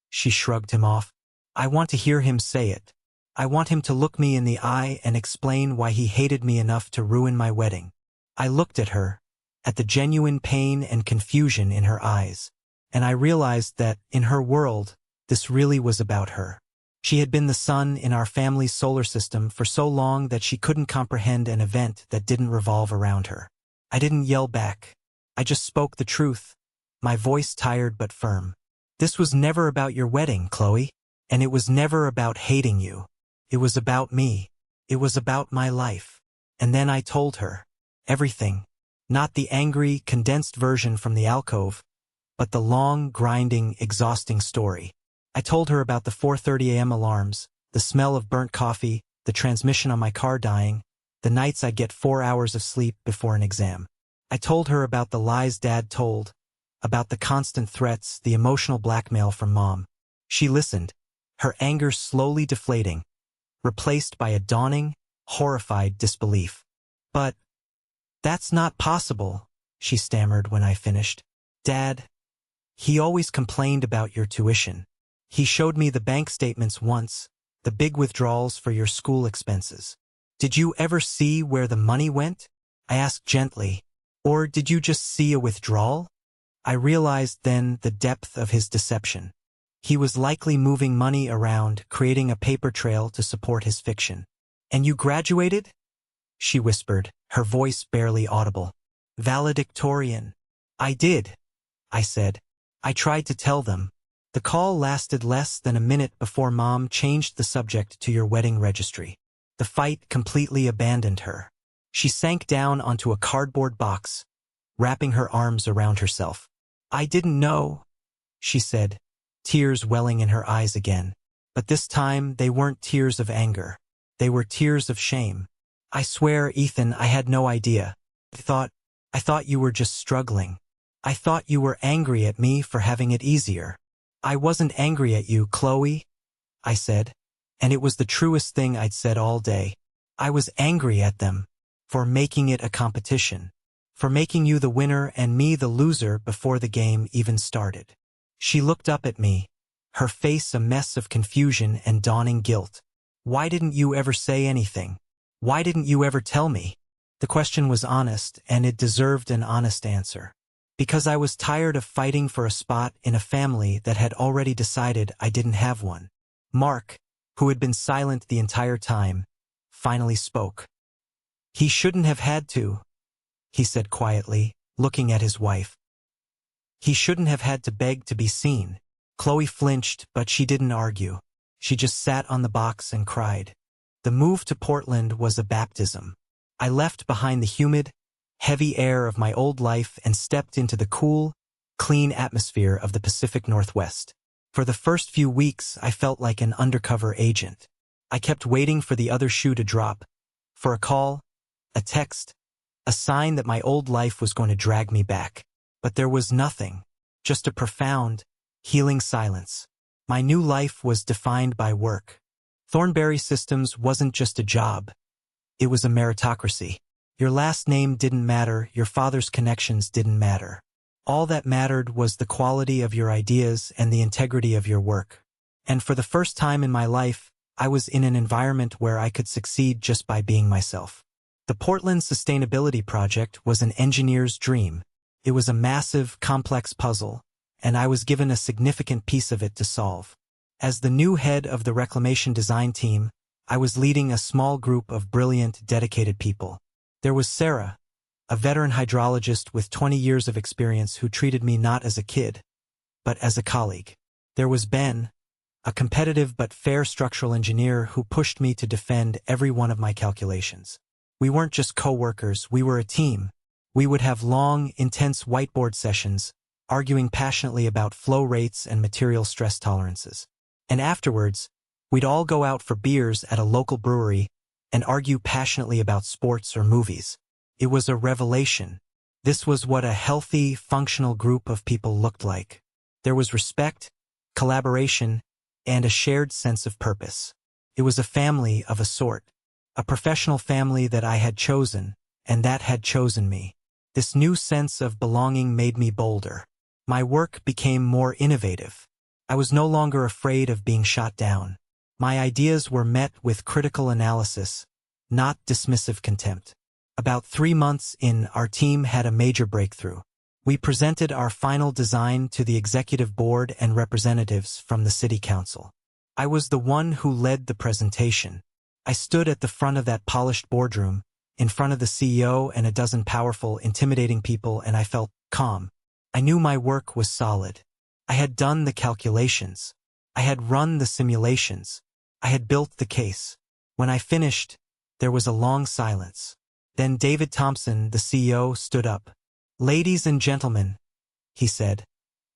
she shrugged him off. "I want to hear him say it. I want him to look me in the eye and explain why he hated me enough to ruin my wedding." I looked at her, at the genuine pain and confusion in her eyes, and I realized that, in her world, this really was about her. She had been the sun in our family's solar system for so long that she couldn't comprehend an event that didn't revolve around her. I didn't yell back. I just spoke the truth, my voice tired but firm. "This was never about your wedding, Chloe, and it was never about hating you. It was about me. It was about my life." And then I told her everything, not the angry, condensed version from the alcove, but the long, grinding, exhausting story. I told her about the 4:30 a.m. alarms, the smell of burnt coffee, the transmission on my car dying, the nights I'd get 4 hours of sleep before an exam. I told her about the lies Dad told, about the constant threats, the emotional blackmail from Mom. She listened, her anger slowly deflating, replaced by a dawning, horrified disbelief. "But that's not possible," she stammered when I finished. "Dad, he always complained about your tuition. He showed me the bank statements once, the big withdrawals for your school expenses. Did you ever see where the money went?" I asked gently. "Or did you just see a withdrawal?" I realized then the depth of his deception. He was likely moving money around, creating a paper trail to support his fiction. "And you graduated?" she whispered, her voice barely audible. "Valedictorian." "I did," I said. I tried to tell them. The call lasted less than a minute before Mom changed the subject to your wedding registry. The fight completely abandoned her. She sank down onto a cardboard box, wrapping her arms around herself. "I didn't know," she said, tears welling in her eyes again. But this time they weren't tears of anger. They were tears of shame. "I swear, Ethan, I had no idea. I thought you were just struggling. I thought you were angry at me for having it easier." "I wasn't angry at you, Chloe," I said, and it was the truest thing I'd said all day. I was angry at them for making it a competition, for making you the winner and me the loser before the game even started. She looked up at me, her face a mess of confusion and dawning guilt. "Why didn't you ever say anything? Why didn't you ever tell me?" The question was honest, and it deserved an honest answer. Because I was tired of fighting for a spot in a family that had already decided I didn't have one. Mark, who had been silent the entire time, finally spoke. "He shouldn't have had to," he said quietly, looking at his wife. "He shouldn't have had to beg to be seen." Chloe flinched, but she didn't argue. She just sat on the box and cried. The move to Portland was a baptism. I left behind the humid, heavy air of my old life and stepped into the cool, clean atmosphere of the Pacific Northwest. For the first few weeks, I felt like an undercover agent. I kept waiting for the other shoe to drop, for a call, a text, a sign that my old life was going to drag me back. But there was nothing, just a profound, healing silence. My new life was defined by work. Thornberry Systems wasn't just a job. It was a meritocracy. Your last name didn't matter, your father's connections didn't matter. All that mattered was the quality of your ideas and the integrity of your work. And for the first time in my life, I was in an environment where I could succeed just by being myself. The Portland Sustainability Project was an engineer's dream. It was a massive, complex puzzle, and I was given a significant piece of it to solve. As the new head of the reclamation design team, I was leading a small group of brilliant, dedicated people. There was Sarah, a veteran hydrologist with 20 years of experience who treated me not as a kid, but as a colleague. There was Ben, a competitive but fair structural engineer who pushed me to defend every one of my calculations. We weren't just co-workers, we were a team. We would have long, intense whiteboard sessions, arguing passionately about flow rates and material stress tolerances. And afterwards, we'd all go out for beers at a local brewery and argue passionately about sports or movies. It was a revelation. This was what a healthy, functional group of people looked like. There was respect, collaboration, and a shared sense of purpose. It was a family of a sort, a professional family that I had chosen, and that had chosen me. This new sense of belonging made me bolder. My work became more innovative. I was no longer afraid of being shot down. My ideas were met with critical analysis, not dismissive contempt. About 3 months in, our team had a major breakthrough. We presented our final design to the executive board and representatives from the city council. I was the one who led the presentation. I stood at the front of that polished boardroom, in front of the CEO and a dozen powerful, intimidating people, and I felt calm. I knew my work was solid. I had done the calculations. I had run the simulations. I had built the case. When I finished, there was a long silence. Then David Thompson, the CEO, stood up. "Ladies and gentlemen," he said,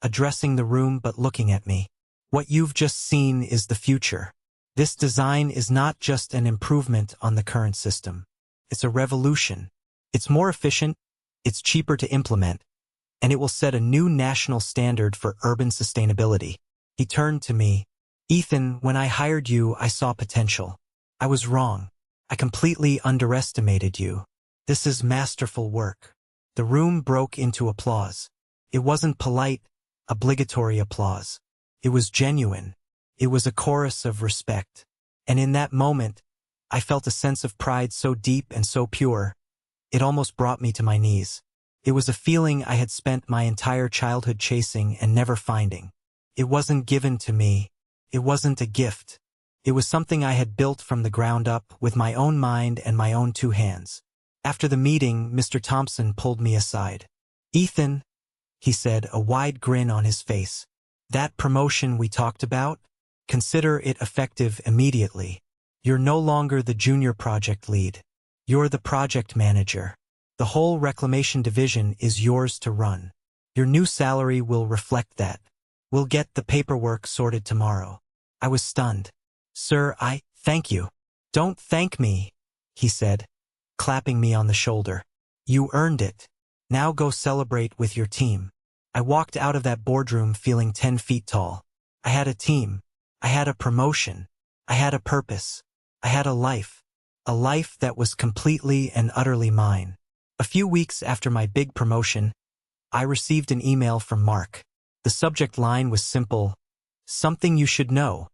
addressing the room but looking at me, "what you've just seen is the future. This design is not just an improvement on the current system. It's a revolution. It's more efficient, it's cheaper to implement, and it will set a new national standard for urban sustainability." He turned to me. "Ethan, when I hired you, I saw potential. I was wrong. I completely underestimated you. This is masterful work." The room broke into applause. It wasn't polite, obligatory applause. It was genuine. It was a chorus of respect. And in that moment, I felt a sense of pride so deep and so pure, it almost brought me to my knees. It was a feeling I had spent my entire childhood chasing and never finding. It wasn't given to me. It wasn't a gift. It was something I had built from the ground up with my own mind and my own two hands. After the meeting, Mr. Thompson pulled me aside. "Ethan," he said, a wide grin on his face. "That promotion we talked about? Consider it effective immediately. You're no longer the junior project lead. You're the project manager. The whole reclamation division is yours to run. Your new salary will reflect that. We'll get the paperwork sorted tomorrow." I was stunned. "Sir, thank you." "Don't thank me," he said, clapping me on the shoulder. "You earned it. Now go celebrate with your team." I walked out of that boardroom feeling 10 feet tall. I had a team. I had a promotion. I had a purpose. I had a life that was completely and utterly mine. A few weeks after my big promotion, I received an email from Mark. The subject line was simple: "Something you should know."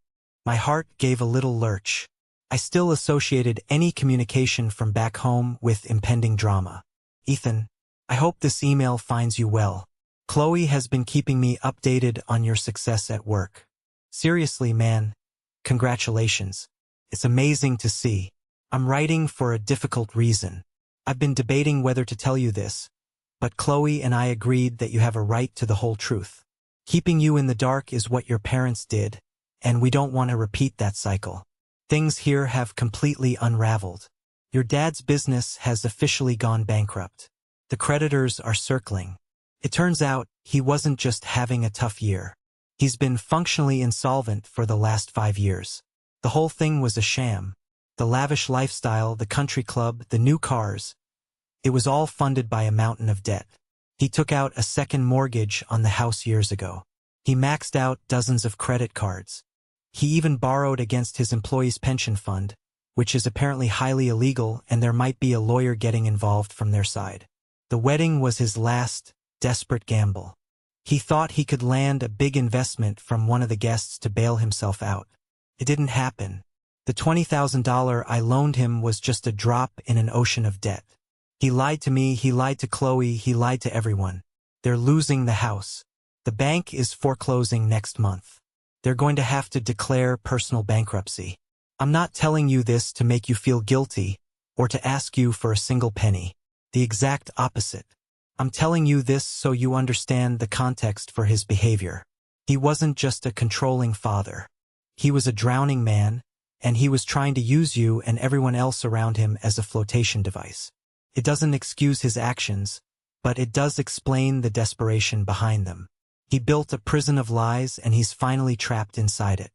My heart gave a little lurch. I still associated any communication from back home with impending drama. "Ethan, I hope this email finds you well. Chloe has been keeping me updated on your success at work. Seriously, man, congratulations. It's amazing to see. I'm writing for a difficult reason. I've been debating whether to tell you this, but Chloe and I agreed that you have a right to the whole truth. Keeping you in the dark is what your parents did, and we don't want to repeat that cycle. Things here have completely unraveled. Your dad's business has officially gone bankrupt. The creditors are circling. It turns out he wasn't just having a tough year. He's been functionally insolvent for the last 5 years. The whole thing was a sham. The lavish lifestyle, the country club, the new cars. It was all funded by a mountain of debt. He took out a second mortgage on the house years ago. He maxed out dozens of credit cards. He even borrowed against his employees' pension fund, which is apparently highly illegal, and there might be a lawyer getting involved from their side. The wedding was his last, desperate gamble. He thought he could land a big investment from one of the guests to bail himself out. It didn't happen. The $20,000 I loaned him was just a drop in an ocean of debt. He lied to me, he lied to Chloe, he lied to everyone. They're losing the house. The bank is foreclosing next month. They're going to have to declare personal bankruptcy. I'm not telling you this to make you feel guilty or to ask you for a single penny. The exact opposite. I'm telling you this so you understand the context for his behavior. He wasn't just a controlling father. He was a drowning man, and he was trying to use you and everyone else around him as a flotation device. It doesn't excuse his actions, but it does explain the desperation behind them. He built a prison of lies, and he's finally trapped inside it.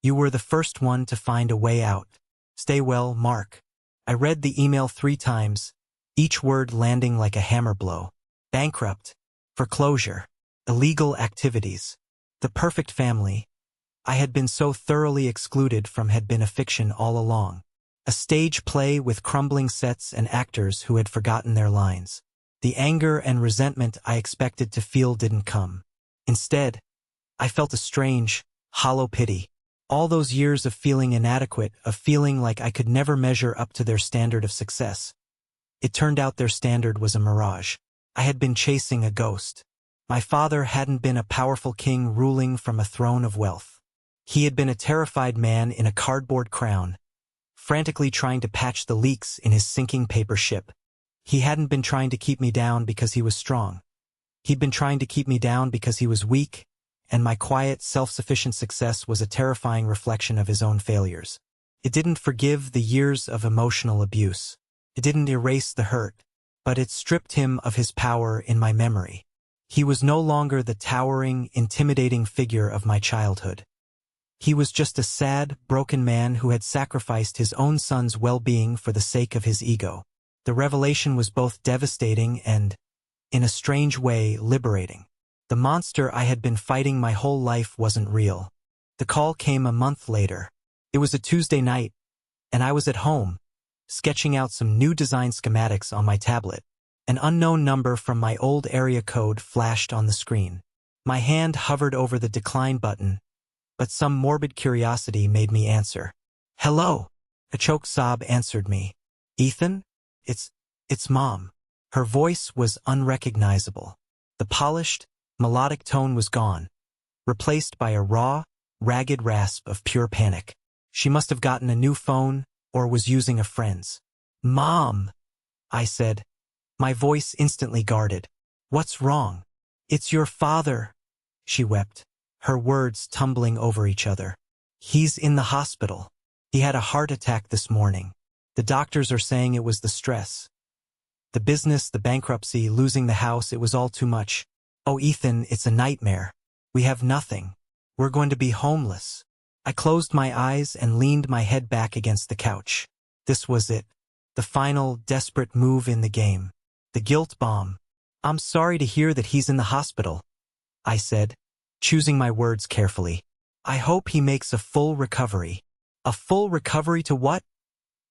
You were the first one to find a way out. Stay well, Mark. I read the email 3 times, each word landing like a hammer blow. Bankrupt, foreclosure, illegal activities. The perfect family I had been so thoroughly excluded from had been a fiction all along. A stage play with crumbling sets and actors who had forgotten their lines. The anger and resentment I expected to feel didn't come. Instead, I felt a strange, hollow pity. All those years of feeling inadequate, of feeling like I could never measure up to their standard of success. It turned out their standard was a mirage. I had been chasing a ghost. My father hadn't been a powerful king ruling from a throne of wealth. He had been a terrified man in a cardboard crown, frantically trying to patch the leaks in his sinking paper ship. He hadn't been trying to keep me down because he was strong. He'd been trying to keep me down because he was weak, and my quiet, self-sufficient success was a terrifying reflection of his own failures. It didn't forgive the years of emotional abuse. It didn't erase the hurt, but it stripped him of his power in my memory. He was no longer the towering, intimidating figure of my childhood. He was just a sad, broken man who had sacrificed his own son's well-being for the sake of his ego. The revelation was both devastating and, in a strange way, liberating. The monster I had been fighting my whole life wasn't real. The call came a month later. It was a Tuesday night, and I was at home, sketching out some new design schematics on my tablet. An unknown number from my old area code flashed on the screen. My hand hovered over the decline button, but some morbid curiosity made me answer. "Hello." A choked sob answered me. "Ethan? It's Mom." Her voice was unrecognizable. The polished, melodic tone was gone. replaced by a raw, ragged rasp of pure panic. She must have gotten a new phone or was using a friend's. "Mom," I said, my voice instantly guarded. "What's wrong?" "It's your father," she wept, her words tumbling over each other. "He's in the hospital. He had a heart attack this morning. The doctors are saying it was the stress. The business, the bankruptcy, losing the house, it was all too much. Oh, Ethan, it's a nightmare. We have nothing. We're going to be homeless." I closed my eyes and leaned my head back against the couch. This was it. The final, desperate move in the game. The guilt bomb. "I'm sorry to hear that he's in the hospital," I said, choosing my words carefully. "I hope he makes a full recovery." "A full recovery to what?"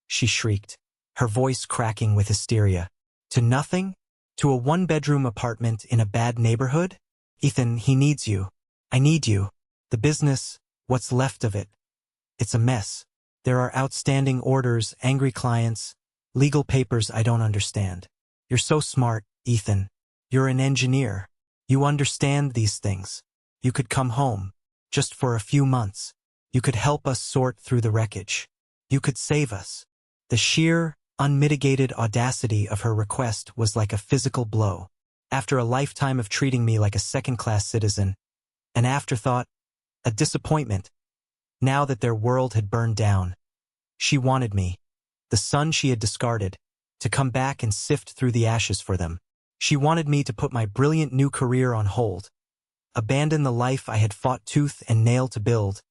she shrieked, her voice cracking with hysteria. "To nothing? To a one-bedroom apartment in a bad neighborhood? Ethan, he needs you. I need you. The business, what's left of it. It's a mess. There are outstanding orders, angry clients, legal papers I don't understand. You're so smart, Ethan. You're an engineer. You understand these things. You could come home, just for a few months. You could help us sort through the wreckage. You could save us." The sheer, unmitigated audacity of her request was like a physical blow. After a lifetime of treating me like a second-class citizen, an afterthought, a disappointment, now that their world had burned down, she wanted me, the son she had discarded, to come back and sift through the ashes for them. She wanted me to put my brilliant new career on hold, abandon the life I had fought tooth and nail to build,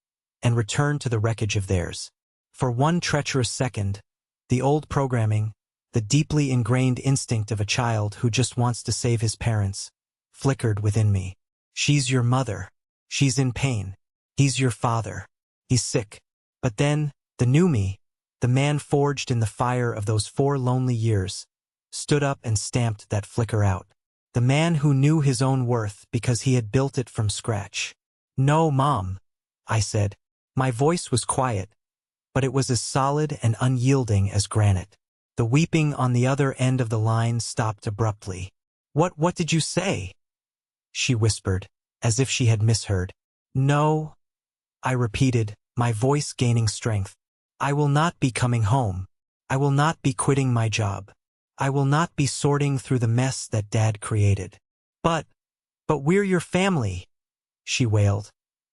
and return to the wreckage of theirs. For one treacherous second, the old programming, the deeply ingrained instinct of a child who just wants to save his parents, flickered within me. She's your mother. She's in pain. He's your father. He's sick. But then, the new me, the man forged in the fire of those 4 lonely years, stood up and stamped that flicker out. The man who knew his own worth because he had built it from scratch. "No, Mom," I said. My voice was quiet, but it was as solid and unyielding as granite. The weeping on the other end of the line stopped abruptly. What did you say?" she whispered, as if she had misheard. "No," I repeated, my voice gaining strength. "I will not be coming home. I will not be quitting my job. I will not be sorting through the mess that Dad created. But we're your family," she wailed,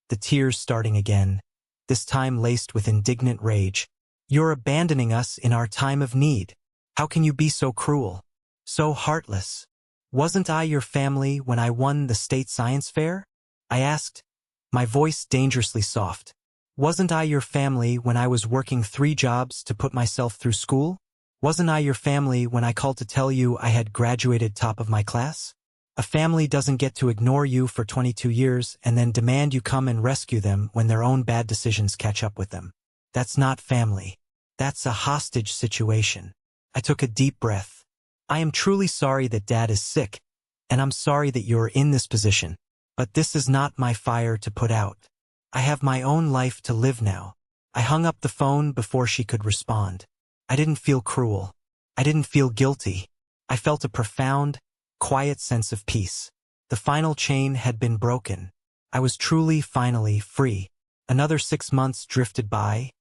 the tears starting again, this time laced with indignant rage. "You're abandoning us in our time of need. How can you be so cruel? So heartless? Wasn't I your family when I won the state science fair?" I asked, my voice dangerously soft. "Wasn't I your family when I was working 3 jobs to put myself through school? Wasn't I your family when I called to tell you I had graduated top of my class? A family doesn't get to ignore you for 22 years and then demand you come and rescue them when their own bad decisions catch up with them. That's not family. That's a hostage situation." I took a deep breath. "I am truly sorry that Dad is sick, and I'm sorry that you're in this position. But this is not my fire to put out. I have my own life to live now." I hung up the phone before she could respond. I didn't feel cruel. I didn't feel guilty. I felt a profound, quiet sense of peace. The final chain had been broken. I was truly, finally, free. Another 6 months drifted by,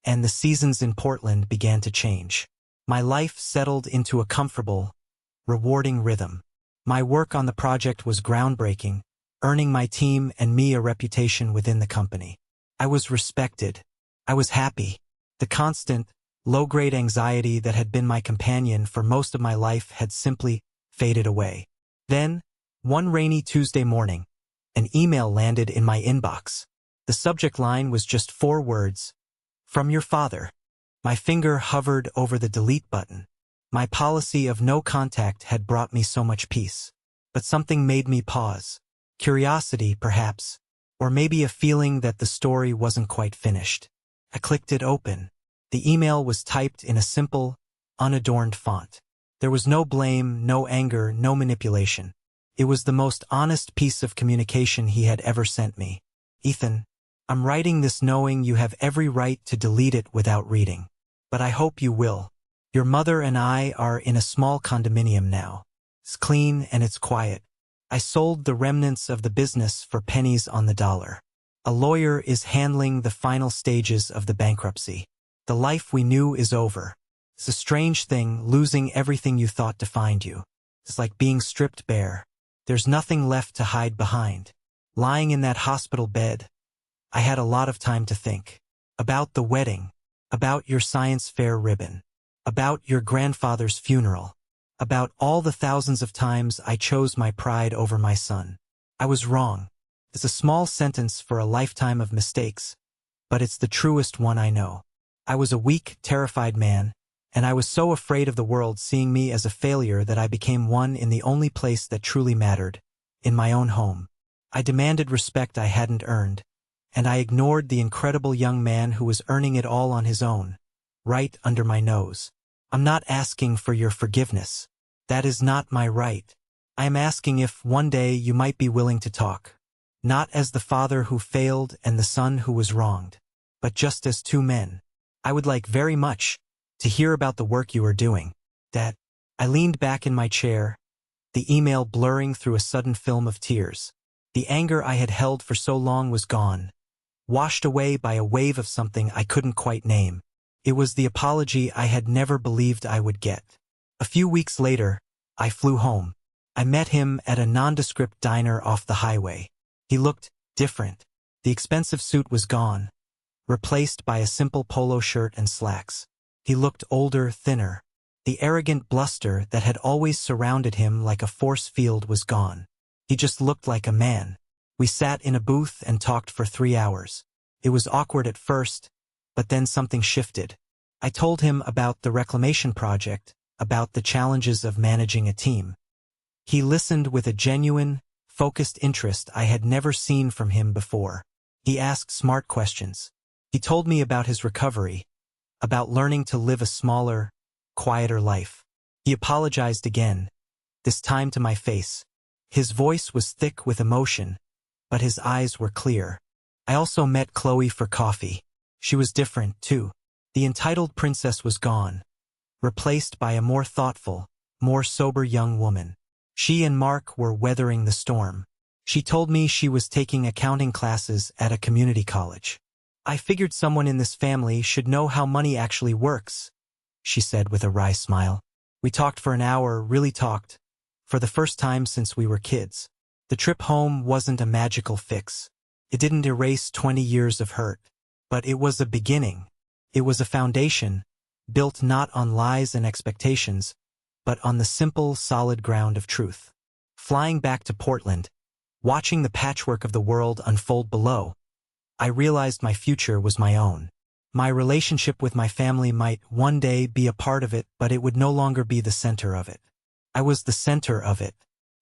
and the seasons in Portland began to change. My life settled into a comfortable, rewarding rhythm. My work on the project was groundbreaking, earning my team and me a reputation within the company. I was respected. I was happy. The constant, low-grade anxiety that had been my companion for most of my life had simply faded away. Then, one rainy Tuesday morning, an email landed in my inbox. The subject line was just 4 words. "From your father." My finger hovered over the delete button. My policy of no contact had brought me so much peace. But something made me pause. Curiosity, perhaps, or maybe a feeling that the story wasn't quite finished. I clicked it open. The email was typed in a simple, unadorned font. There was no blame, no anger, no manipulation. It was the most honest piece of communication he had ever sent me. "Ethan, I'm writing this knowing you have every right to delete it without reading. But I hope you will. Your mother and I are in a small condominium now. It's clean and it's quiet. I sold the remnants of the business for pennies on the dollar. A lawyer is handling the final stages of the bankruptcy. The life we knew is over. It's a strange thing, losing everything you thought defined you. It's like being stripped bare. There's nothing left to hide behind. Lying in that hospital bed, I had a lot of time to think. About the wedding. About your science fair ribbon. About your grandfather's funeral. About all the thousands of times I chose my pride over my son. I was wrong. It's a small sentence for a lifetime of mistakes, but it's the truest one I know. I was a weak, terrified man, and I was so afraid of the world seeing me as a failure that I became one in the only place that truly mattered, in my own home. I demanded respect I hadn't earned, and I ignored the incredible young man who was earning it all on his own, right under my nose. I'm not asking for your forgiveness. That is not my right. I am asking if one day you might be willing to talk. Not as the father who failed and the son who was wronged, but just as two men. I would like very much to hear about the work you are doing. Dad. I leaned back in my chair, the email blurring through a sudden film of tears. The anger I had held for so long was gone, washed away by a wave of something I couldn't quite name. It was the apology I had never believed I would get. A few weeks later, I flew home. I met him at a nondescript diner off the highway. He looked different. The expensive suit was gone, replaced by a simple polo shirt and slacks. He looked older, thinner. The arrogant bluster that had always surrounded him like a force field was gone. He just looked like a man. We sat in a booth and talked for 3 hours. It was awkward at first, but then something shifted. I told him about the reclamation project, about the challenges of managing a team. He listened with a genuine, focused interest I had never seen from him before. He asked smart questions. He told me about his recovery, about learning to live a smaller, quieter life. He apologized again, this time to my face. His voice was thick with emotion, but his eyes were clear. I also met Chloe for coffee. She was different, too. The entitled princess was gone, replaced by a more thoughtful, more sober young woman. She and Mark were weathering the storm. She told me she was taking accounting classes at a community college. I figured someone in this family should know how money actually works, she said with a wry smile. We talked for an hour, really talked, for the first time since we were kids. The trip home wasn't a magical fix. It didn't erase 20 years of hurt, but it was a beginning. It was a foundation, built not on lies and expectations, but on the simple, solid ground of truth. Flying back to Portland, watching the patchwork of the world unfold below, I realized my future was my own. My relationship with my family might one day be a part of it, but it would no longer be the center of it. I was the center of it.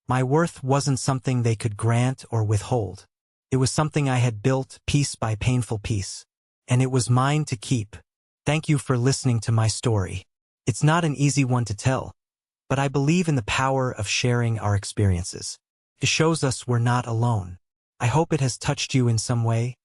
My worth wasn't something they could grant or withhold. It was something I had built piece by painful piece, and it was mine to keep. Thank you for listening to my story. It's not an easy one to tell, but I believe in the power of sharing our experiences. It shows us we're not alone. I hope it has touched you in some way,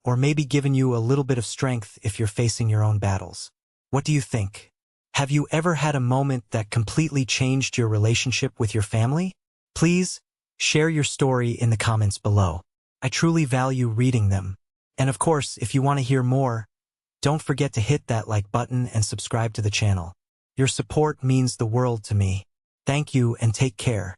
or maybe given you a little bit of strength if you're facing your own battles. What do you think? Have you ever had a moment that completely changed your relationship with your family? Please, share your story in the comments below. I truly value reading them. And of course, if you want to hear more, don't forget to hit that like button and subscribe to the channel. Your support means the world to me. Thank you and take care.